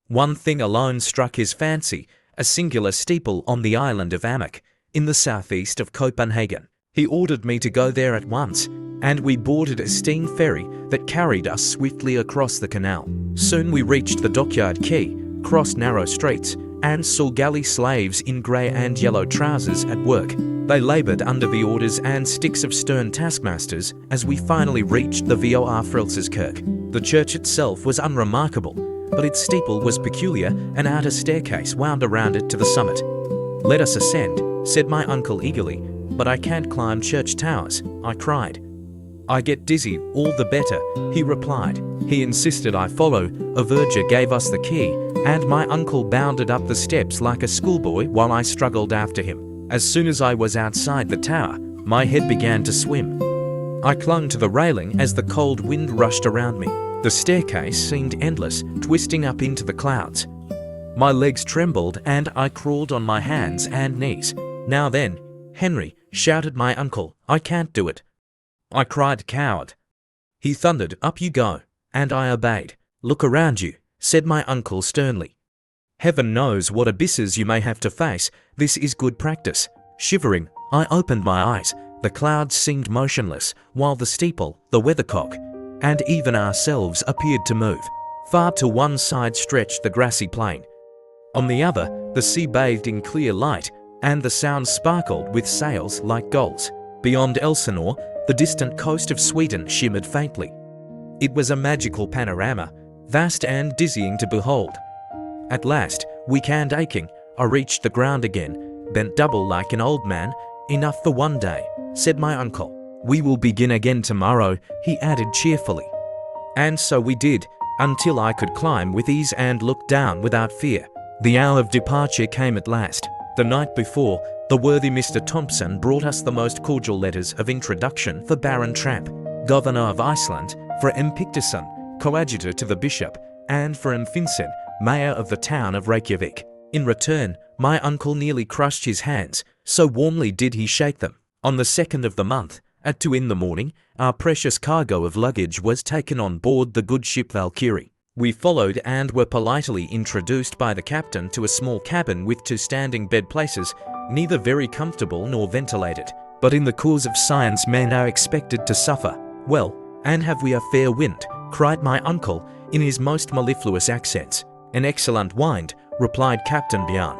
One thing alone struck his fancy, a singular steeple on the island of Amak, in the southeast of Copenhagen. He ordered me to go there at once, and we boarded a steam ferry that carried us swiftly across the canal. Soon we reached the dockyard quay, crossed narrow streets, and saw galley slaves in grey and yellow trousers at work. They laboured under the orders and sticks of stern taskmasters as we finally reached the V.O.R. Frelseskirk. The church itself was unremarkable, but its steeple was peculiar, an outer staircase wound around it to the summit. "Let us ascend," said my uncle eagerly. "But I can't climb church towers," I cried. "I get dizzy, all the better," he replied. He insisted I follow. A verger gave us the key, and my uncle bounded up the steps like a schoolboy while I struggled after him. As soon as I was outside the tower, my head began to swim. I clung to the railing as the cold wind rushed around me. The staircase seemed endless, twisting up into the clouds. My legs trembled and I crawled on my hands and knees. "Now then, Henry," shouted my uncle, "I can't do it." I cried, "Coward." He thundered, "Up you go," and I obeyed. "Look around you," said my uncle sternly. "Heaven knows what abysses you may have to face. This is good practice." Shivering, I opened my eyes. The clouds seemed motionless, while the steeple, the weathercock, and even ourselves appeared to move. Far to one side stretched the grassy plain. On the other, the sea bathed in clear light, and the Sound sparkled with sails like gulls. Beyond Elsinore, the distant coast of Sweden shimmered faintly. It was a magical panorama, vast and dizzying to behold. At last, weak and aching, I reached the ground again, bent double like an old man. "Enough for one day," said my uncle. "We will begin again tomorrow," he added cheerfully. And so we did, until I could climb with ease and look down without fear. The hour of departure came at last. The night before, the worthy Mr. Thompson brought us the most cordial letters of introduction for Baron Tramp, Governor of Iceland, for M. Picterson, Coadjutor to the Bishop, and for M. Finsen, Mayor of the town of Reykjavik. In return, my uncle nearly crushed his hands, so warmly did he shake them. On the 2nd of the month, at 2 in the morning, our precious cargo of luggage was taken on board the good ship Valkyrie. We followed and were politely introduced by the captain to a small cabin with 2 standing bed places, neither very comfortable nor ventilated. But in the cause of science men are expected to suffer. "Well, and have we a fair wind?" cried my uncle in his most mellifluous accents. "An excellent wind," replied Captain Bjørn.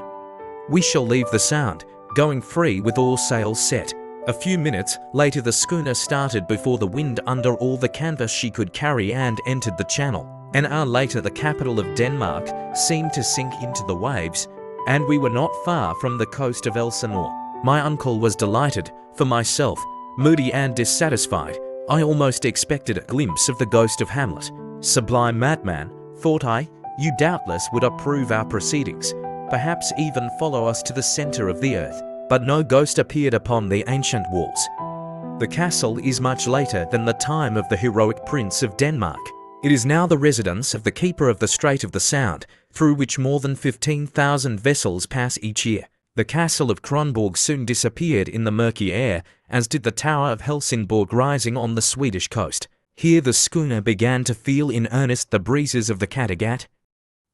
"We shall leave the Sound, going free with all sails set." A few minutes later the schooner started before the wind under all the canvas she could carry and entered the channel. An hour later the capital of Denmark seemed to sink into the waves, and we were not far from the coast of Elsinore. My uncle was delighted. For myself, moody and dissatisfied, I almost expected a glimpse of the ghost of Hamlet. "Sublime madman," thought I, "you doubtless would approve our proceedings, perhaps even follow us to the centre of the earth." But no ghost appeared upon the ancient walls. The castle is much later than the time of the heroic Prince of Denmark. It is now the residence of the keeper of the Strait of the Sound, through which more than 15,000 vessels pass each year. The castle of Kronborg soon disappeared in the murky air, as did the Tower of Helsingborg rising on the Swedish coast. Here the schooner began to feel in earnest the breezes of the Kattegat.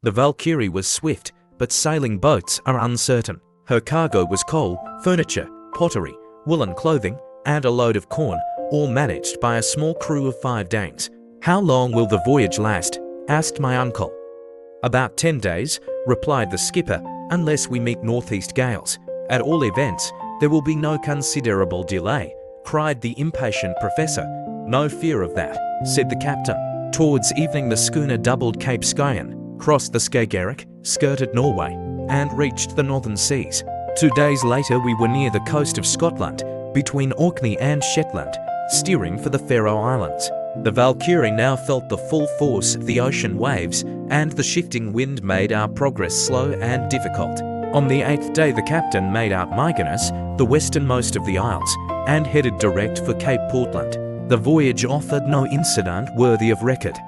The Valkyrie was swift, but sailing boats are uncertain. Her cargo was coal, furniture, pottery, woolen clothing, and a load of corn, all managed by a small crew of 5 Danes. "How long will the voyage last?" asked my uncle. "About 10 days, replied the skipper, "unless we meet northeast gales. At all events, there will be no considerable delay," cried the impatient professor. "No fear of that," said the captain. Towards evening the schooner doubled Cape Skyen, crossed the Skagerrak, skirted Norway, and reached the northern seas. 2 days later we were near the coast of Scotland, between Orkney and Shetland, steering for the Faroe Islands. The Valkyrie now felt the full force of the ocean waves, and the shifting wind made our progress slow and difficult. On the 8th day the captain made out Mykonos, the westernmost of the isles, and headed direct for Cape Portland. The voyage offered no incident worthy of record.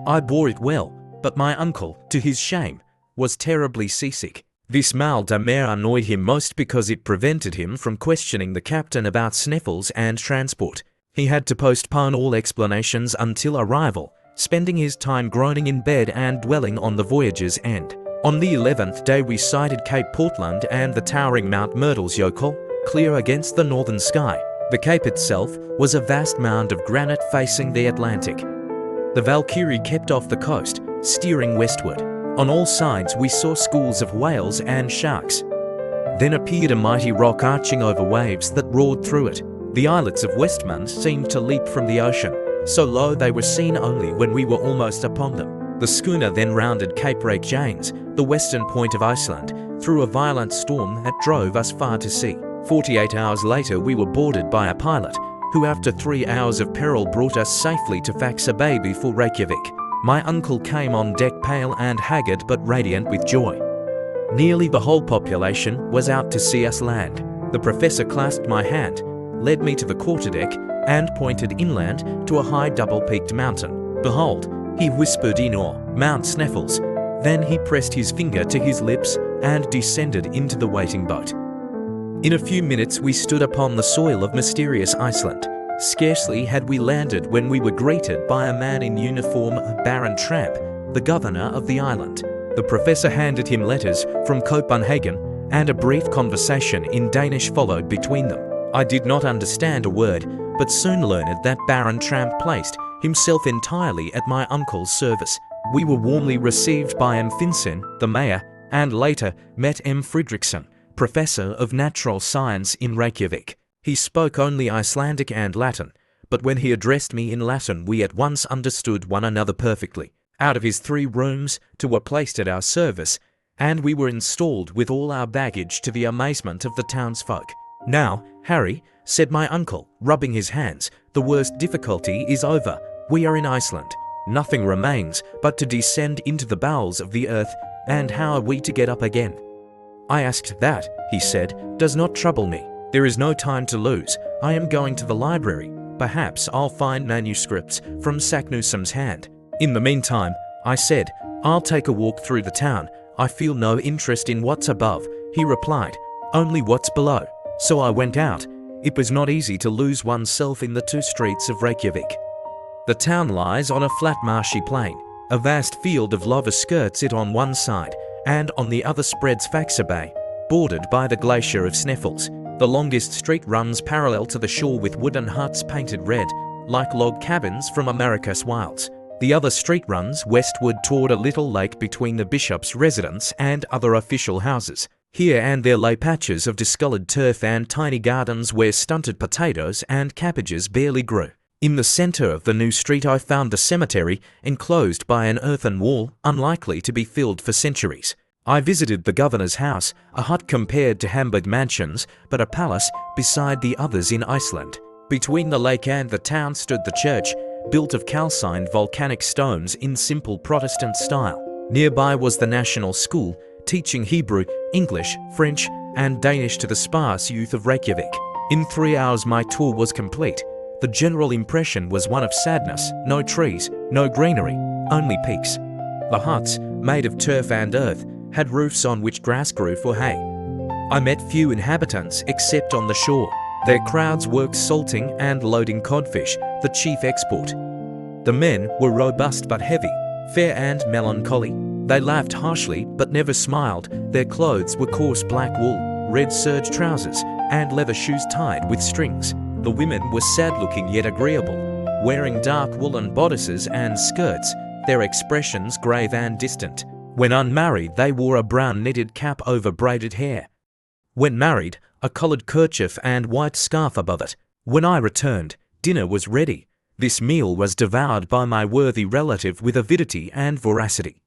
I bore it well, but my uncle, to his shame, was terribly seasick. This mal de mer annoyed him most because it prevented him from questioning the captain about snaffles and transport. He had to postpone all explanations until arrival, spending his time groaning in bed and dwelling on the voyage's end. On the 11th day we sighted Cape Portland and the towering Mount Myrtlesjökull, clear against the northern sky. The cape itself was a vast mound of granite facing the Atlantic. The Valkyrie kept off the coast, steering westward. On all sides we saw schools of whales and sharks. Then appeared a mighty rock arching over waves that roared through it. The islets of Westmund seemed to leap from the ocean, so low they were seen only when we were almost upon them. The schooner then rounded Cape Reykjanes, the western point of Iceland, through a violent storm that drove us far to sea. 48 hours later we were boarded by a pilot, who after 3 hours of peril brought us safely to Faxa Bay before Reykjavik. My uncle came on deck pale and haggard but radiant with joy. Nearly the whole population was out to see us land. The professor clasped my hand, led me to the quarterdeck, and pointed inland to a high double-peaked mountain. "Behold," he whispered in awe, "Mount Sneffels." Then he pressed his finger to his lips and descended into the waiting boat. In a few minutes we stood upon the soil of mysterious Iceland. Scarcely had we landed when we were greeted by a man in uniform, Baron Tramp, the governor of the island. The professor handed him letters from Copenhagen, and a brief conversation in Danish followed between them. I did not understand a word, but soon learned that Baron Tramp placed himself entirely at my uncle's service. We were warmly received by M. Finsen, the mayor, and later met M. Fridriksson, professor of natural science in Reykjavik. He spoke only Icelandic and Latin, but when he addressed me in Latin we at once understood one another perfectly. Out of his 3 rooms 2 were placed at our service, and we were installed with all our baggage to the amazement of the townsfolk. "Now, Harry," said my uncle, rubbing his hands, "the worst difficulty is over. We are in Iceland. Nothing remains but to descend into the bowels of the earth, and how are we to get up again?" I asked. "That," he said, "does not trouble me. There is no time to lose. I am going to the library. Perhaps I'll find manuscripts from Saknussum's hand." "In the meantime," I said, "I'll take a walk through the town. I feel no interest in what's above," he replied, "only what's below." So I went out. It was not easy to lose oneself in the 2 streets of Reykjavik. The town lies on a flat marshy plain. A vast field of lava skirts it on one side, and on the other spreads Faxa Bay, bordered by the glacier of Sneffels. The longest street runs parallel to the shore with wooden huts painted red, like log cabins from America's wilds. The other street runs westward toward a little lake between the bishop's residence and other official houses. Here and there lay patches of discolored turf and tiny gardens where stunted potatoes and cabbages barely grew. In the center of the new street I found a cemetery enclosed by an earthen wall unlikely to be filled for centuries. I visited the governor's house, a hut compared to Hamburg mansions, but a palace beside the others in Iceland. Between the lake and the town stood the church, built of calcined volcanic stones in simple Protestant style. Nearby was the national school, teaching Hebrew, English, French, and Danish to the sparse youth of Reykjavik. In 3 hours my tour was complete. The general impression was one of sadness, no trees, no greenery, only peaks. The huts, made of turf and earth, had roofs on which grass grew for hay. I met few inhabitants except on the shore. Their crowds worked salting and loading codfish, the chief export. The men were robust but heavy, fair and melancholy. They laughed harshly but never smiled. Their clothes were coarse black wool, red serge trousers, and leather shoes tied with strings. The women were sad-looking yet agreeable, wearing dark woolen bodices and skirts, their expressions grave and distant. When unmarried, they wore a brown knitted cap over braided hair. When married, a coloured kerchief and white scarf above it. When I returned, dinner was ready. This meal was devoured by my worthy relative with avidity and voracity.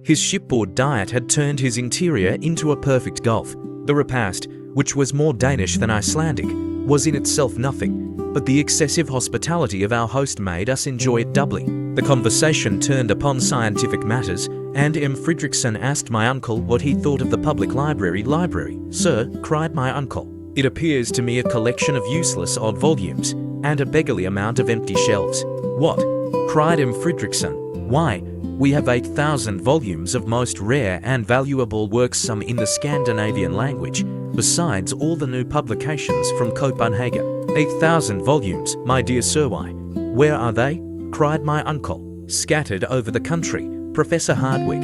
His shipboard diet had turned his interior into a perfect gulf. The repast, which was more Danish than Icelandic, was in itself nothing, but the excessive hospitality of our host made us enjoy it doubly. The conversation turned upon scientific matters, and M. Fridriksson asked my uncle what he thought of the public library. "Library, sir," cried my uncle. "It appears to me a collection of useless odd volumes, and a beggarly amount of empty shelves." "What?" cried M. Fridriksson. "Why, we have 8,000 volumes of most rare and valuable works, some in the Scandinavian language, besides all the new publications from Copenhagen." 8,000 volumes, my dear sir, why? Where are they?" cried my uncle. "Scattered over the country, Professor Hardwick."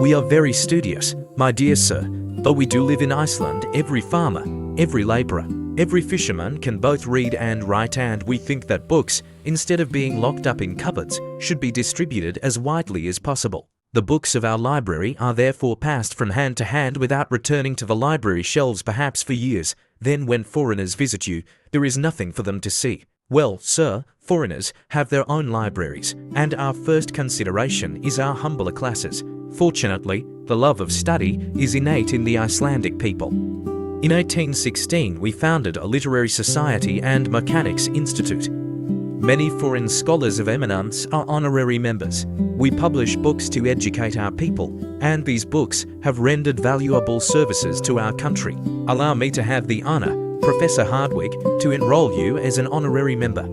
"We are very studious, my dear sir, but we do live in Iceland. Every farmer, every labourer, every fisherman can both read and write, and we think that books, instead of being locked up in cupboards, should be distributed as widely as possible. The books of our library are therefore passed from hand to hand without returning to the library shelves perhaps for years. Then when foreigners visit you, there is nothing for them to see. Well, sir, foreigners have their own libraries, and our first consideration is our humbler classes. Fortunately, the love of study is innate in the Icelandic people. In 1816 we founded a literary society and mechanics institute. Many foreign scholars of eminence are honorary members. We publish books to educate our people, and these books have rendered valuable services to our country. Allow me to have the honor, Professor Hardwick, to enroll you as an honorary member."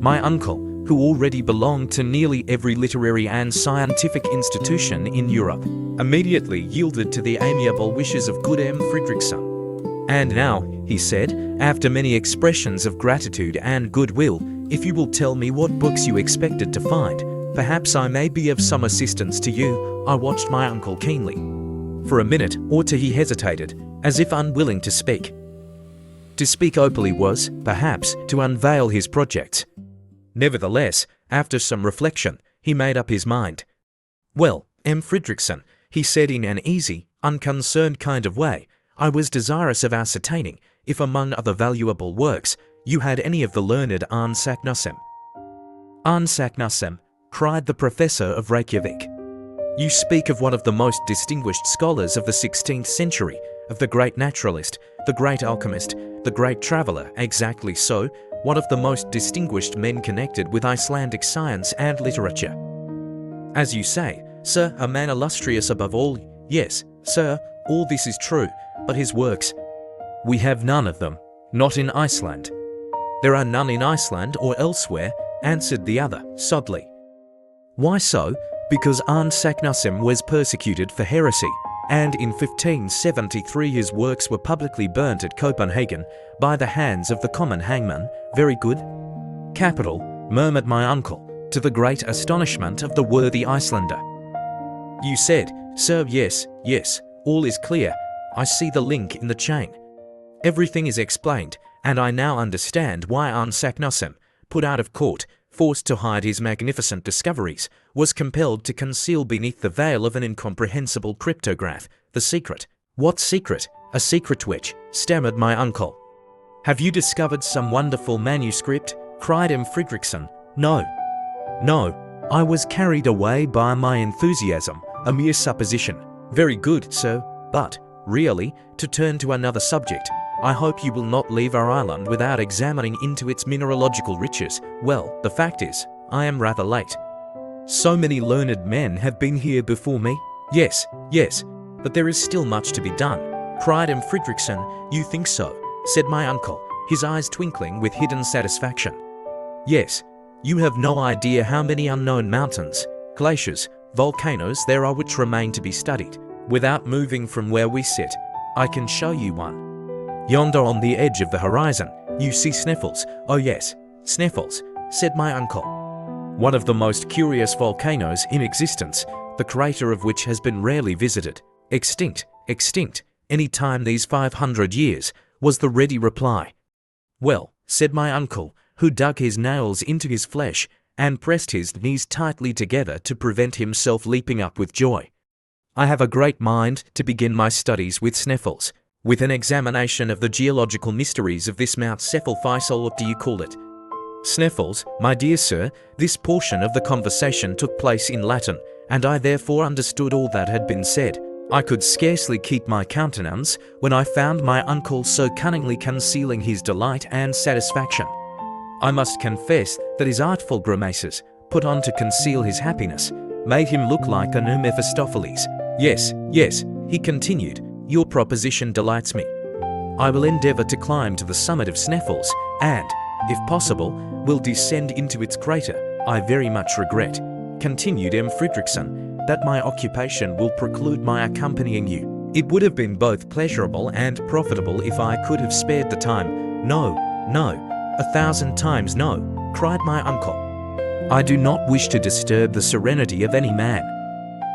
My uncle, who already belonged to nearly every literary and scientific institution in Europe, immediately yielded to the amiable wishes of good M. Fridriksson. "And now," he said, after many expressions of gratitude and goodwill, "if you will tell me what books you expected to find, perhaps I may be of some assistance to you." I watched my uncle keenly. For a minute or two he hesitated, as if unwilling to speak. To speak openly was, perhaps, to unveil his projects. Nevertheless, after some reflection, he made up his mind. "Well, M. Fridriksson," he said in an easy, unconcerned kind of way, "I was desirous of ascertaining if, among other valuable works, you had any of the learned Arne Saknussemm." "Arne Saknussemm," cried the professor of Reykjavik. "You speak of one of the most distinguished scholars of the 16th century, of the great naturalist, the great alchemist, the great traveller." "Exactly so, one of the most distinguished men connected with Icelandic science and literature." "As you say, sir, a man illustrious above all." "Yes, sir, all this is true, but his works—" "We have none of them, not in Iceland." "There are none in Iceland or elsewhere," answered the other, sadly. "Why so?" "Because Arne Saknussemm was persecuted for heresy, and in 1573 his works were publicly burnt at Copenhagen by the hands of the common hangman." "Very good." "Capital," murmured my uncle, to the great astonishment of the worthy Icelander. "You said, sir, yes, all is clear. I see the link in the chain. Everything is explained, and I now understand why Arne Saknussemm, put out of court, forced to hide his magnificent discoveries, was compelled to conceal beneath the veil of an incomprehensible cryptograph the secret." "What secret?" "A secret which," stammered my uncle. "Have you discovered some wonderful manuscript?" cried M. Fridriksson. No, I was carried away by my enthusiasm, a mere supposition." "Very good, sir, but, really, to turn to another subject, I hope you will not leave our island without examining into its mineralogical riches. Well, the fact is, I am rather late." "So many learned men have been here before me." Yes, but there is still much to be done," cried M. Fridriksson. "You think so?" said my uncle, his eyes twinkling with hidden satisfaction. Yes, you have no idea how many unknown mountains, glaciers, volcanoes there are which remain to be studied. Without moving from where we sit, I can show you one. Yonder on the edge of the horizon, you see Sneffels. Oh yes, Sneffels, said my uncle. One of the most curious volcanoes in existence, the crater of which has been rarely visited. Extinct, any time these 500 years, was the ready reply. Well, said my uncle, who dug his nails into his flesh and pressed his knees tightly together to prevent himself leaping up with joy. I have a great mind to begin my studies with Sneffels, with an examination of the geological mysteries of this Mount Cephalphisol, what do you call it? Sneffels, my dear sir, this portion of the conversation took place in Latin, and I therefore understood all that had been said. I could scarcely keep my countenance when I found my uncle so cunningly concealing his delight and satisfaction. I must confess that his artful grimaces, put on to conceal his happiness, made him look like a new Mephistopheles. Yes, he continued, your proposition delights me. I will endeavour to climb to the summit of Sneffels, and, if possible, will descend into its crater. I very much regret, continued M. Fridriksson, that my occupation will preclude my accompanying you. It would have been both pleasurable and profitable if I could have spared the time. No, 1,000 times no, cried my uncle. I do not wish to disturb the serenity of any man.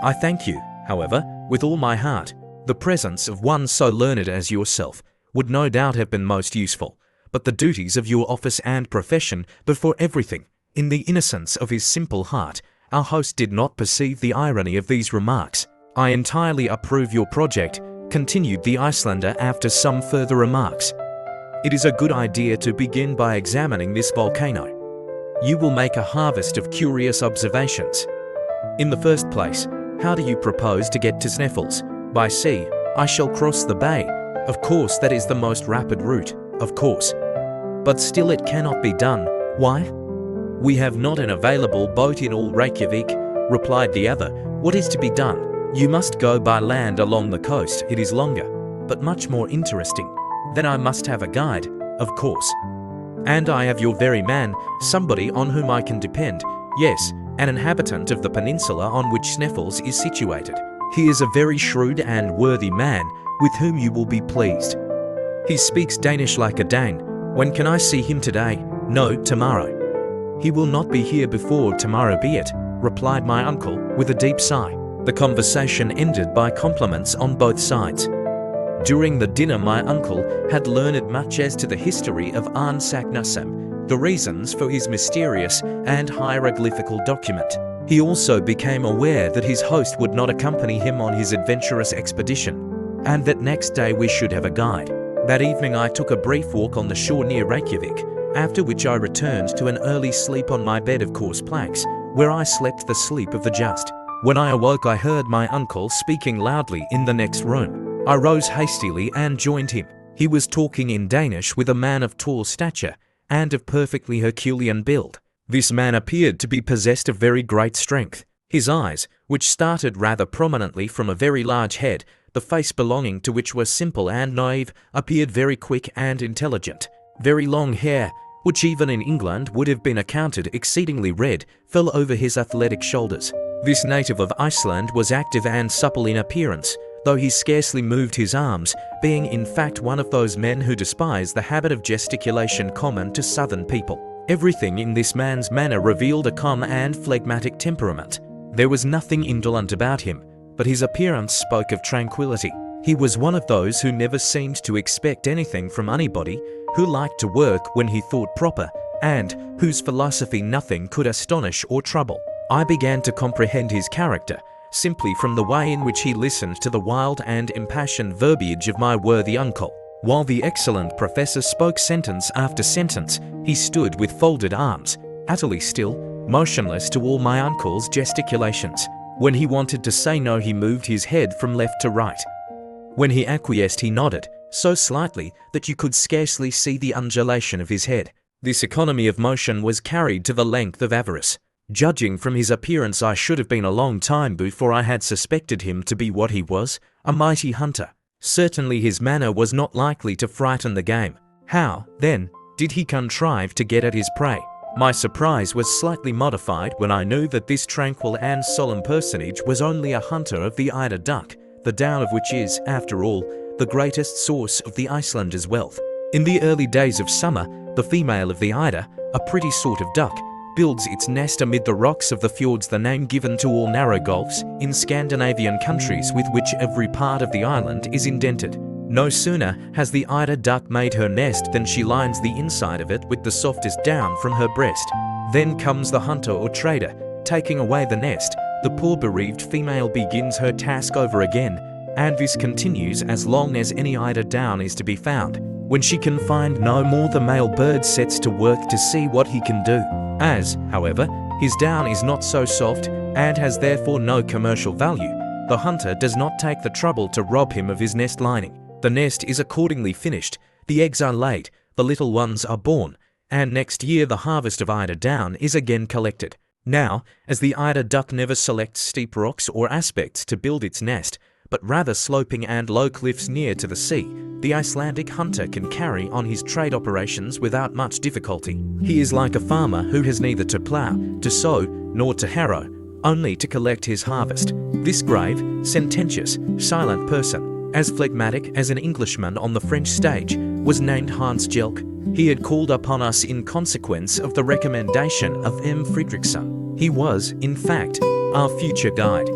I thank you, however, with all my heart. The presence of one so learned as yourself would no doubt have been most useful, but the duties of your office and profession before everything. In the innocence of his simple heart, our host did not perceive the irony of these remarks. I entirely approve your project, continued the Icelander after some further remarks. It is a good idea to begin by examining this volcano. You will make a harvest of curious observations. In the first place, how do you propose to get to Sneffels? By sea. I shall cross the bay. Of course, that is the most rapid route, of course. But still it cannot be done. Why? We have not an available boat in all Reykjavik, replied the other. What is to be done? You must go by land along the coast. It is longer, but much more interesting. Then I must have a guide, of course. And I have your very man, somebody on whom I can depend. Yes, an inhabitant of the peninsula on which Sneffels is situated. He is a very shrewd and worthy man, with whom you will be pleased. He speaks Danish like a Dane. When can I see him today? No, tomorrow. He will not be here before tomorrow be it, replied my uncle with a deep sigh. The conversation ended by compliments on both sides. During the dinner my uncle had learned much as to the history of Arne Saknussemm, the reasons for his mysterious and hieroglyphical document. He also became aware that his host would not accompany him on his adventurous expedition, and that next day we should have a guide. That evening I took a brief walk on the shore near Reykjavik, after which I returned to an early sleep on my bed of coarse planks, where I slept the sleep of the just. When I awoke I heard my uncle speaking loudly in the next room. I rose hastily and joined him. He was talking in Danish with a man of tall stature and of perfectly Herculean build. This man appeared to be possessed of very great strength. His eyes, which started rather prominently from a very large head, the face belonging to which was simple and naive, appeared very quick and intelligent. Very long hair, which even in England would have been accounted exceedingly red, fell over his athletic shoulders. This native of Iceland was active and supple in appearance, though he scarcely moved his arms, being in fact one of those men who despise the habit of gesticulation common to southern people. Everything in this man's manner revealed a calm and phlegmatic temperament. There was nothing indolent about him, but his appearance spoke of tranquility. He was one of those who never seemed to expect anything from anybody, who liked to work when he thought proper, and whose philosophy nothing could astonish or trouble. I began to comprehend his character, simply from the way in which he listened to the wild and impassioned verbiage of my worthy uncle. While the excellent professor spoke sentence after sentence, he stood with folded arms, utterly still, motionless to all my uncle's gesticulations. When he wanted to say no, he moved his head from left to right. When he acquiesced, he nodded, so slightly that you could scarcely see the undulation of his head. This economy of motion was carried to the length of avarice. Judging from his appearance, I should have been a long time before I had suspected him to be what he was, a mighty hunter. Certainly his manner was not likely to frighten the game. How, then, did he contrive to get at his prey? My surprise was slightly modified when I knew that this tranquil and solemn personage was only a hunter of the eider duck, the down of which is, after all, the greatest source of the Icelanders' wealth. In the early days of summer, the female of the eider, a pretty sort of duck, builds its nest amid the rocks of the fjords, the name given to all narrow gulfs in Scandinavian countries with which every part of the island is indented. No sooner has the eider duck made her nest than she lines the inside of it with the softest down from her breast. Then comes the hunter or trader, taking away the nest. The poor bereaved female begins her task over again, and this continues as long as any eider down is to be found. When she can find no more, the male bird sets to work to see what he can do. As, however, his down is not so soft and has therefore no commercial value, the hunter does not take the trouble to rob him of his nest lining. The nest is accordingly finished, the eggs are laid, the little ones are born, and next year the harvest of eider down is again collected. Now, as the eider duck never selects steep rocks or aspects to build its nest, but rather sloping and low cliffs near to the sea, the Icelandic hunter can carry on his trade operations without much difficulty. He is like a farmer who has neither to plough, to sow, nor to harrow, only to collect his harvest. This grave, sententious, silent person, as phlegmatic as an Englishman on the French stage, was named Hans Jelk. He had called upon us in consequence of the recommendation of M. Fredriksson. He was, in fact, our future guide.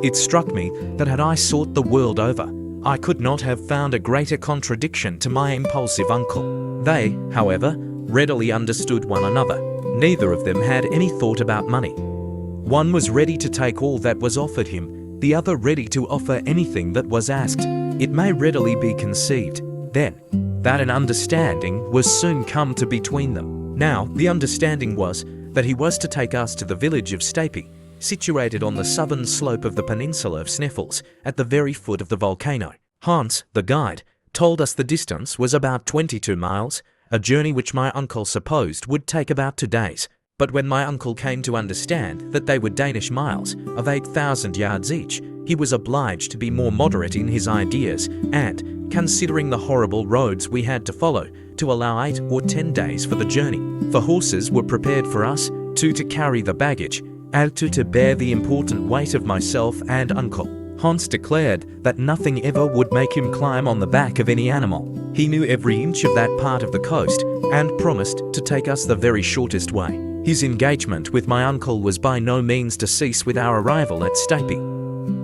It struck me that had I sought the world over, I could not have found a greater contradiction to my impulsive uncle. They, however, readily understood one another. Neither of them had any thought about money. One was ready to take all that was offered him, the other ready to offer anything that was asked. It may readily be conceived, then, that an understanding was soon come to between them. Now, the understanding was that he was to take us to the village of Stapi, situated on the southern slope of the peninsula of Sneffels, at the very foot of the volcano. Hans, the guide, told us the distance was about 22 miles, a journey which my uncle supposed would take about 2 days. But when my uncle came to understand that they were Danish miles of 8,000 yards each, he was obliged to be more moderate in his ideas and, considering the horrible roads we had to follow, to allow 8 or 10 days for the journey. The horses were prepared for us, 2 to carry the baggage, and 2 to bear the important weight of myself and uncle. Hans declared that nothing ever would make him climb on the back of any animal. He knew every inch of that part of the coast and promised to take us the very shortest way. His engagement with my uncle was by no means to cease with our arrival at Stapi.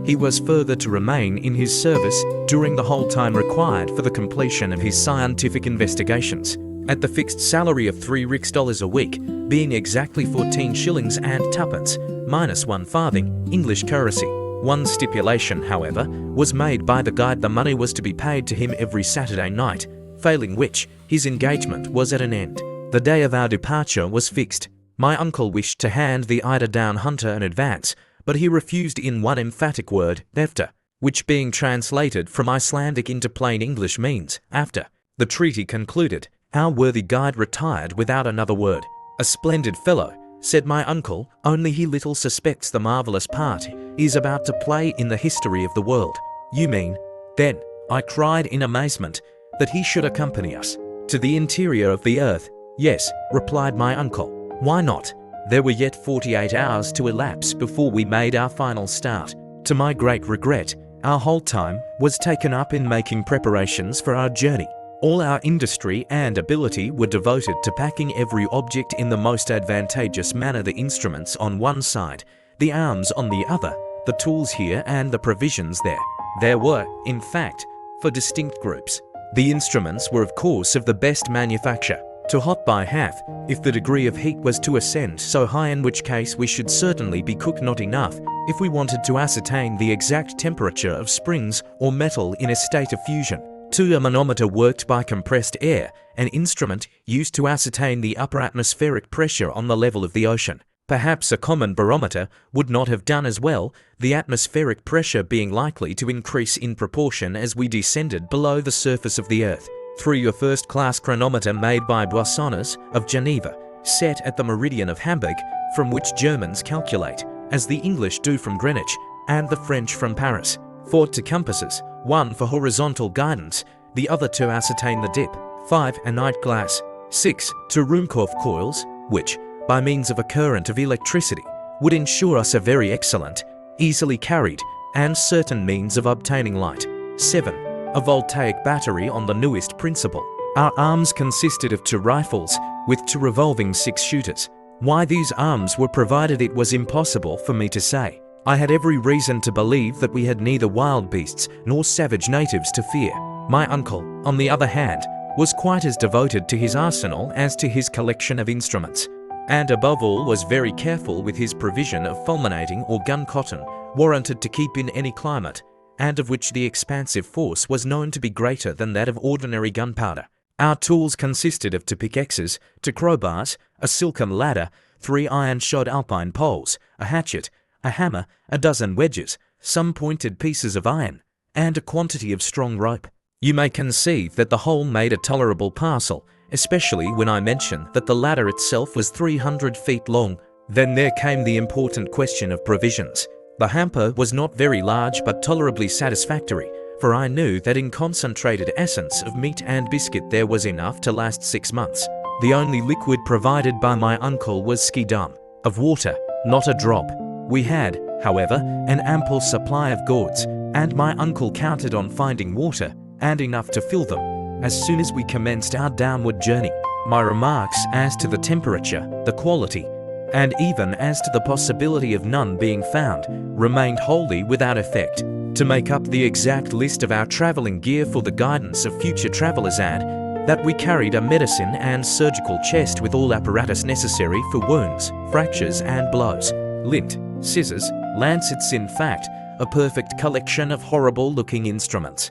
He was further to remain in his service during the whole time required for the completion of his scientific investigations, at the fixed salary of 3 riksdaler a week, being exactly 14 shillings and twopence, minus 1 farthing, English currency. One stipulation, however, was made by the guide: the money was to be paid to him every Saturday night, failing which, his engagement was at an end. The day of our departure was fixed. My uncle wished to hand the eider down hunter an advance, but he refused in one emphatic word, "efter," which being translated from Icelandic into plain English means after. The treaty concluded, our worthy guide retired without another word. "A splendid fellow," said my uncle, "only he little suspects the marvellous part he is about to play in the history of the world." "You mean, then," I cried in amazement, "that he should accompany us to the interior of the earth?" "Yes," replied my uncle. "Why not?" There were yet 48 hours to elapse before we made our final start. To my great regret, our whole time was taken up in making preparations for our journey. All our industry and ability were devoted to packing every object in the most advantageous manner: the instruments on one side, the arms on the other, the tools here and the provisions there. There were, in fact, 4 distinct groups. The instruments were of course of the best manufacture, to hot by half, if the degree of heat was to ascend so high, in which case we should certainly be cooked not enough if we wanted to ascertain the exact temperature of springs or metal in a state of fusion. 2, a manometer worked by compressed air, an instrument used to ascertain the upper atmospheric pressure on the level of the ocean. Perhaps a common barometer would not have done as well, the atmospheric pressure being likely to increase in proportion as we descended below the surface of the earth. 3, a first-class chronometer made by Boissonnas of Geneva, set at the meridian of Hamburg, from which Germans calculate, as the English do from Greenwich, and the French from Paris. 4, 2 compasses, one for horizontal guidance, the other to ascertain the dip. 5. A night glass. 6. 2 Ruhmkorff coils, which, by means of a current of electricity, would ensure us a very excellent, easily carried, and certain means of obtaining light. 7. A voltaic battery on the newest principle. Our arms consisted of 2 rifles, with 2 revolving 6-shooters. Why these arms were provided it was impossible for me to say. I had every reason to believe that we had neither wild beasts nor savage natives to fear. My uncle, on the other hand, was quite as devoted to his arsenal as to his collection of instruments, and above all was very careful with his provision of fulminating or gun cotton, warranted to keep in any climate, and of which the expansive force was known to be greater than that of ordinary gunpowder. Our tools consisted of 2 pickaxes, 2 crowbars, a silken ladder, 3 iron-shod alpine poles, a hatchet, a hammer, a dozen wedges, some pointed pieces of iron, and a quantity of strong rope. You may conceive that the whole made a tolerable parcel, especially when I mention that the ladder itself was 300 feet long. Then there came the important question of provisions. The hamper was not very large but tolerably satisfactory, for I knew that in concentrated essence of meat and biscuit there was enough to last 6 months. The only liquid provided by my uncle was skidam. Of water, not a drop. We had, however, an ample supply of gourds, and my uncle counted on finding water, and enough to fill them, as soon as we commenced our downward journey. My remarks as to the temperature, the quality, and even as to the possibility of none being found, remained wholly without effect. To make up the exact list of our travelling gear for the guidance of future travellers, add that we carried a medicine and surgical chest with all apparatus necessary for wounds, fractures and blows, lint, scissors, lancets, in fact, a perfect collection of horrible-looking instruments.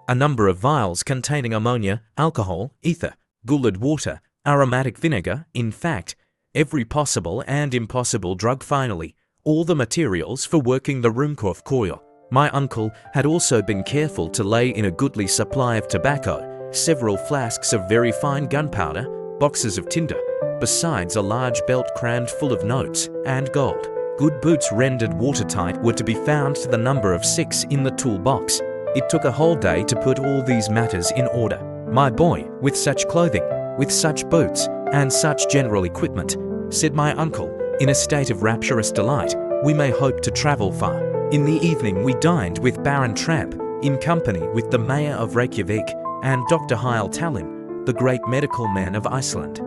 A number of vials containing ammonia, alcohol, ether, gullet water, aromatic vinegar, in fact, every possible and impossible drug, finally, all the materials for working the Ruhmkorff coil. My uncle had also been careful to lay in a goodly supply of tobacco, several flasks of very fine gunpowder, boxes of tinder, besides a large belt crammed full of notes and gold. Good boots rendered watertight were to be found to the number of 6 in the toolbox. It took a whole day to put all these matters in order. My boy, with such clothing, with such boots, and such general equipment, said my uncle, in a state of rapturous delight, we may hope to travel far. In the evening we dined with Baron Tramp, in company with the Mayor of Reykjavik and Dr. Heil Tallinn, the great medical man of Iceland.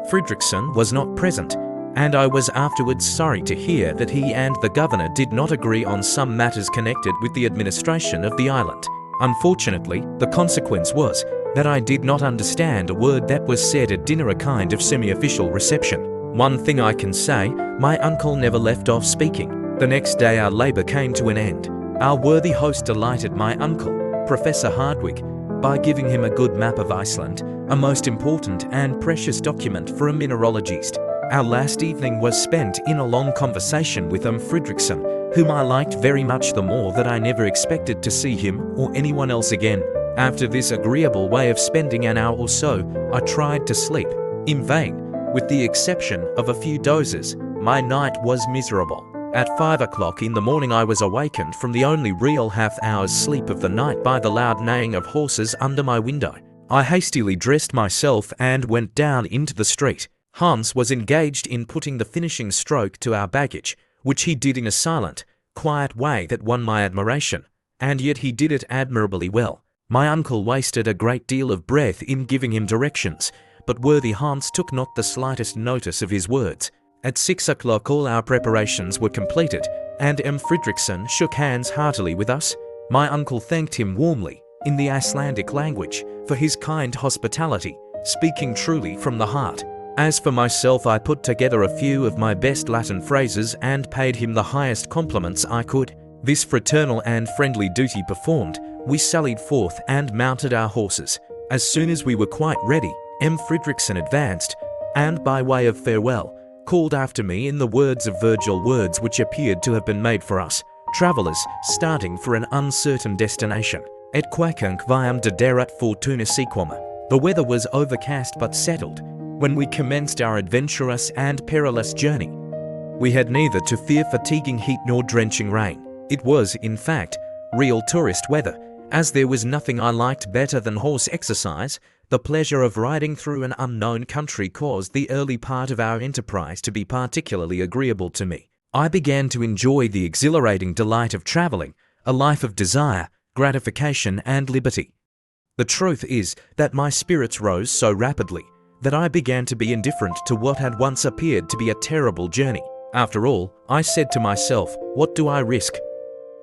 Fridriksson was not present, and I was afterwards sorry to hear that he and the governor did not agree on some matters connected with the administration of the island. Unfortunately, the consequence was that I did not understand a word that was said at dinner, a kind of semi-official reception. One thing I can say, my uncle never left off speaking. The next day our labour came to an end. Our worthy host delighted my uncle, Professor Hardwigg, by giving him a good map of Iceland, a most important and precious document for a mineralogist. Our last evening was spent in a long conversation with Fridriksson, whom I liked very much, the more that I never expected to see him or anyone else again. After this agreeable way of spending an hour or so, I tried to sleep. In vain. With the exception of a few dozes, my night was miserable. At 5 o'clock in the morning I was awakened from the only real half-hour's sleep of the night by the loud neighing of horses under my window. I hastily dressed myself and went down into the street. Hans was engaged in putting the finishing stroke to our baggage, which he did in a silent, quiet way that won my admiration, and yet he did it admirably well. My uncle wasted a great deal of breath in giving him directions, but worthy Hans took not the slightest notice of his words. At 6 o'clock all our preparations were completed, and Fridriksson shook hands heartily with us. My uncle thanked him warmly, in the Icelandic language, for his kind hospitality, speaking truly from the heart. As for myself, I put together a few of my best Latin phrases and paid him the highest compliments I could. This fraternal and friendly duty performed, we sallied forth and mounted our horses. As soon as we were quite ready, Fridriksson advanced, and by way of farewell, called after me in the words of Virgil, words which appeared to have been made for us, travellers starting for an uncertain destination. Et quaecunc viam dederat fortuna sequama. The weather was overcast but settled when we commenced our adventurous and perilous journey. We had neither to fear fatiguing heat nor drenching rain. It was, in fact, real tourist weather, as there was nothing I liked better than horse exercise, the pleasure of riding through an unknown country caused the early part of our enterprise to be particularly agreeable to me. I began to enjoy the exhilarating delight of traveling, a life of desire, gratification, and liberty. The truth is that my spirits rose so rapidly that I began to be indifferent to what had once appeared to be a terrible journey. After all, I said to myself, what do I risk?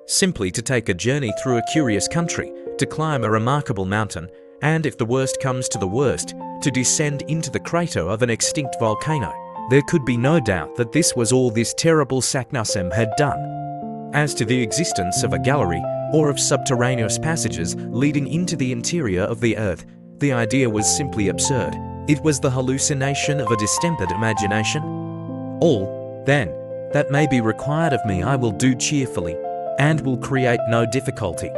Simply to take a journey through a curious country, to climb a remarkable mountain, and if the worst comes to the worst, to descend into the crater of an extinct volcano. There could be no doubt that this was all this terrible Saknussemm had done. As to the existence of a gallery, or of subterraneous passages leading into the interior of the earth, the idea was simply absurd. It was the hallucination of a distempered imagination. All, then, that may be required of me I will do cheerfully, and will create no difficulty.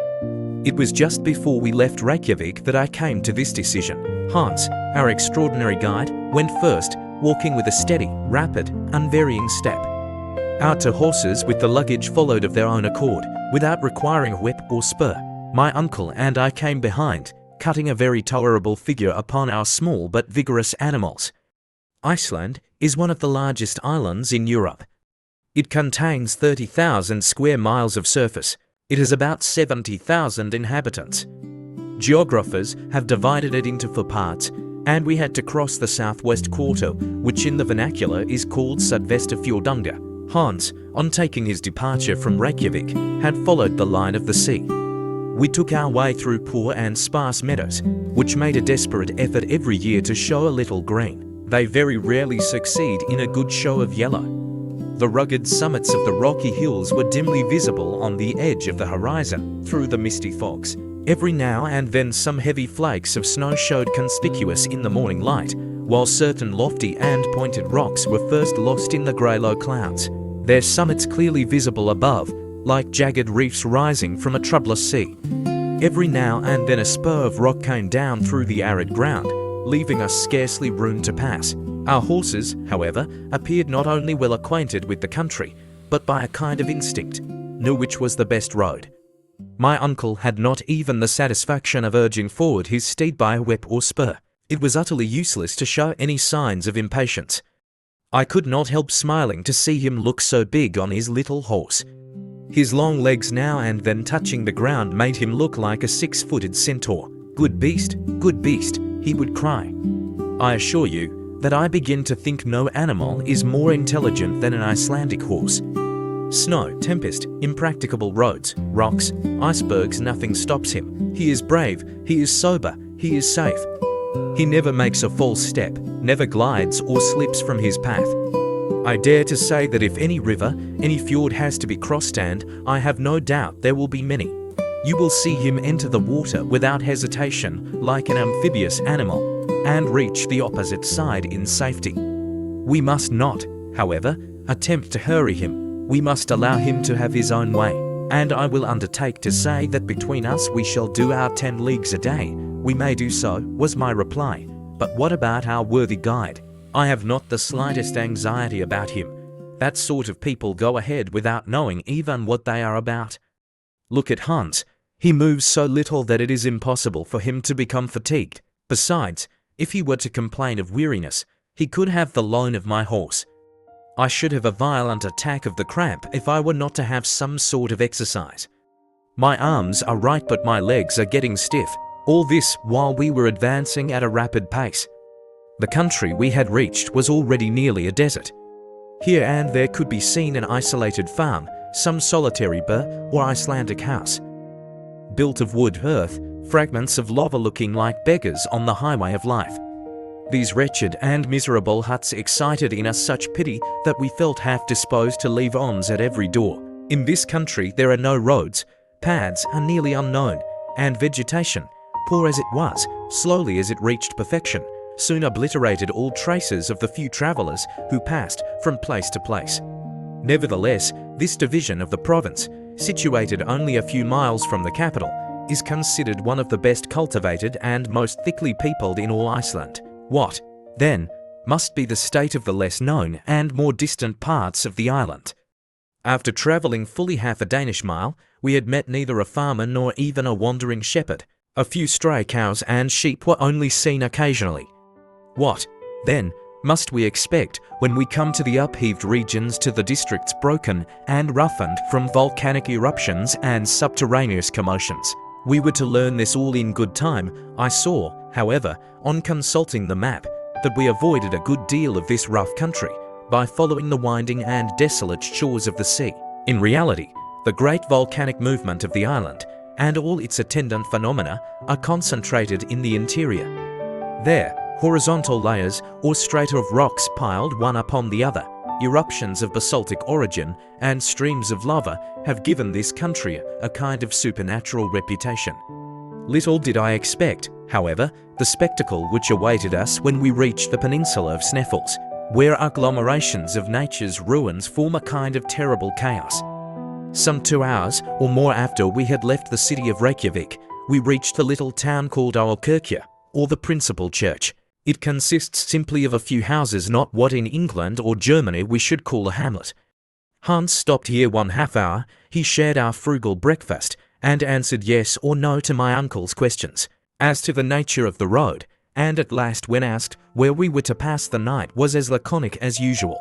It was just before we left Reykjavik that I came to this decision. Hans, our extraordinary guide, went first, walking with a steady, rapid, unvarying step. Our two horses with the luggage followed of their own accord, without requiring a whip or spur. My uncle and I came behind, cutting a very tolerable figure upon our small but vigorous animals. Iceland is one of the largest islands in Europe. It contains 30,000 square miles of surface. It has about 70,000 inhabitants. Geographers have divided it into 4 parts, and we had to cross the southwest quarter, which in the vernacular is called Sudvestafjordunga. Hans, on taking his departure from Reykjavik, had followed the line of the sea. We took our way through poor and sparse meadows, which made a desperate effort every year to show a little green. They very rarely succeed in a good show of yellow. The rugged summits of the rocky hills were dimly visible on the edge of the horizon through the misty fogs. Every now and then some heavy flakes of snow showed conspicuous in the morning light, while certain lofty and pointed rocks were first lost in the grey low clouds, their summits clearly visible above, like jagged reefs rising from a troublous sea. Every now and then a spur of rock came down through the arid ground, leaving us scarcely room to pass. Our horses, however, appeared not only well acquainted with the country, but by a kind of instinct, knew which was the best road. My uncle had not even the satisfaction of urging forward his steed by a whip or spur. It was utterly useless to show any signs of impatience. I could not help smiling to see him look so big on his little horse. His long legs now and then touching the ground made him look like a 6-footed centaur. Good beast, he would cry. I assure you that I begin to think no animal is more intelligent than an Icelandic horse. Snow, tempest, impracticable roads, rocks, icebergs, nothing stops him. He is brave, he is sober, he is safe. He never makes a false step, never glides or slips from his path. I dare to say that if any river, any fjord has to be crossed, and I have no doubt there will be many, you will see him enter the water without hesitation like an amphibious animal, and reach the opposite side in safety. We must not, however, attempt to hurry him. We must allow him to have his own way, and I will undertake to say that between us we shall do our 10 leagues a day. We may do so, was my reply. But what about our worthy guide? I have not the slightest anxiety about him. That sort of people go ahead without knowing even what they are about. Look at Hans. He moves so little that it is impossible for him to become fatigued. Besides, if he were to complain of weariness, he could have the loan of my horse. I should have a violent attack of the cramp if I were not to have some sort of exercise. My arms are right, but my legs are getting stiff. All this while we were advancing at a rapid pace. The country we had reached was already nearly a desert. Here and there could be seen an isolated farm, some solitary burgh or Icelandic house, built of wood, earth, fragments of lava looking like beggars on the highway of life. These wretched and miserable huts excited in us such pity that we felt half disposed to leave alms at every door. In this country there are no roads, paths are nearly unknown, and vegetation, poor as it was, slowly as it reached perfection, soon obliterated all traces of the few travellers who passed from place to place. Nevertheless, this division of the province, situated only a few miles from the capital, is considered one of the best cultivated and most thickly peopled in all Iceland. What, then, must be the state of the less known and more distant parts of the island? After travelling fully half a Danish mile, we had met neither a farmer nor even a wandering shepherd. A few stray cows and sheep were only seen occasionally. What, then, must we expect when we come to the upheaved regions, to the districts broken and roughened from volcanic eruptions and subterraneous commotions? We were to learn this all in good time. I saw, however, on consulting the map, that we avoided a good deal of this rough country by following the winding and desolate shores of the sea. In reality, the great volcanic movement of the island and all its attendant phenomena are concentrated in the interior. There, horizontal layers or strata of rocks piled one upon the other, eruptions of basaltic origin and streams of lava have given this country a kind of supernatural reputation. Little did I expect, however, the spectacle which awaited us when we reached the peninsula of Sneffels, where agglomerations of nature's ruins form a kind of terrible chaos. Some 2 hours or more after we had left the city of Reykjavik, we reached the little town called Aulkirkja, or the principal church. It consists simply of a few houses, not what in England or Germany we should call a hamlet. Hans stopped here 1/2 hour. He shared our frugal breakfast and answered yes or no to my uncle's questions as to the nature of the road, and at last, when asked where we were to pass the night, was as laconic as usual.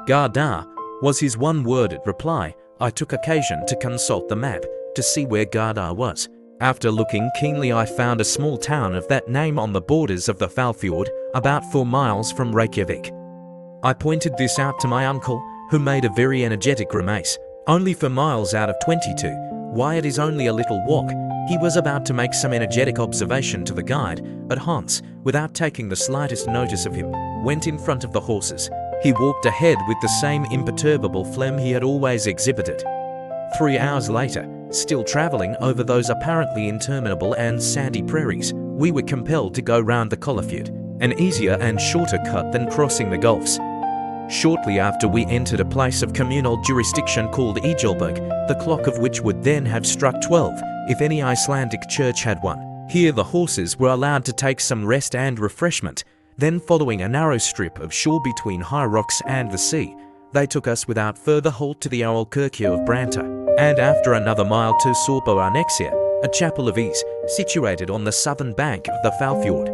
Garda was his one-worded reply. I took occasion to consult the map to see where Garda was. After looking keenly, I found a small town of that name on the borders of the Falfjord, about 4 miles from Reykjavik. I pointed this out to my uncle, who made a very energetic grimace. Only 4 miles out of 22. Why, it is only a little walk. He was about to make some energetic observation to the guide, but Hans, without taking the slightest notice of him, went in front of the horses. He walked ahead with the same imperturbable phlegm he had always exhibited. 3 hours later, still travelling over those apparently interminable and sandy prairies, we were compelled to go round the Kollafjord, an easier and shorter cut than crossing the gulfs. Shortly after, we entered a place of communal jurisdiction called Ejelberg, the clock of which would then have struck 12, if any Icelandic church had one. Here the horses were allowed to take some rest and refreshment. Then, following a narrow strip of shore between high rocks and the sea, they took us without further halt to the Aulkirkja of Branta, and after another mile to Sorpo Annexia, a chapel of ease situated on the southern bank of the Falfjord.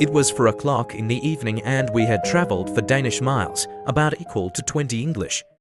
It was 4 o'clock in the evening, and we had travelled for Danish miles, about equal to 20 English.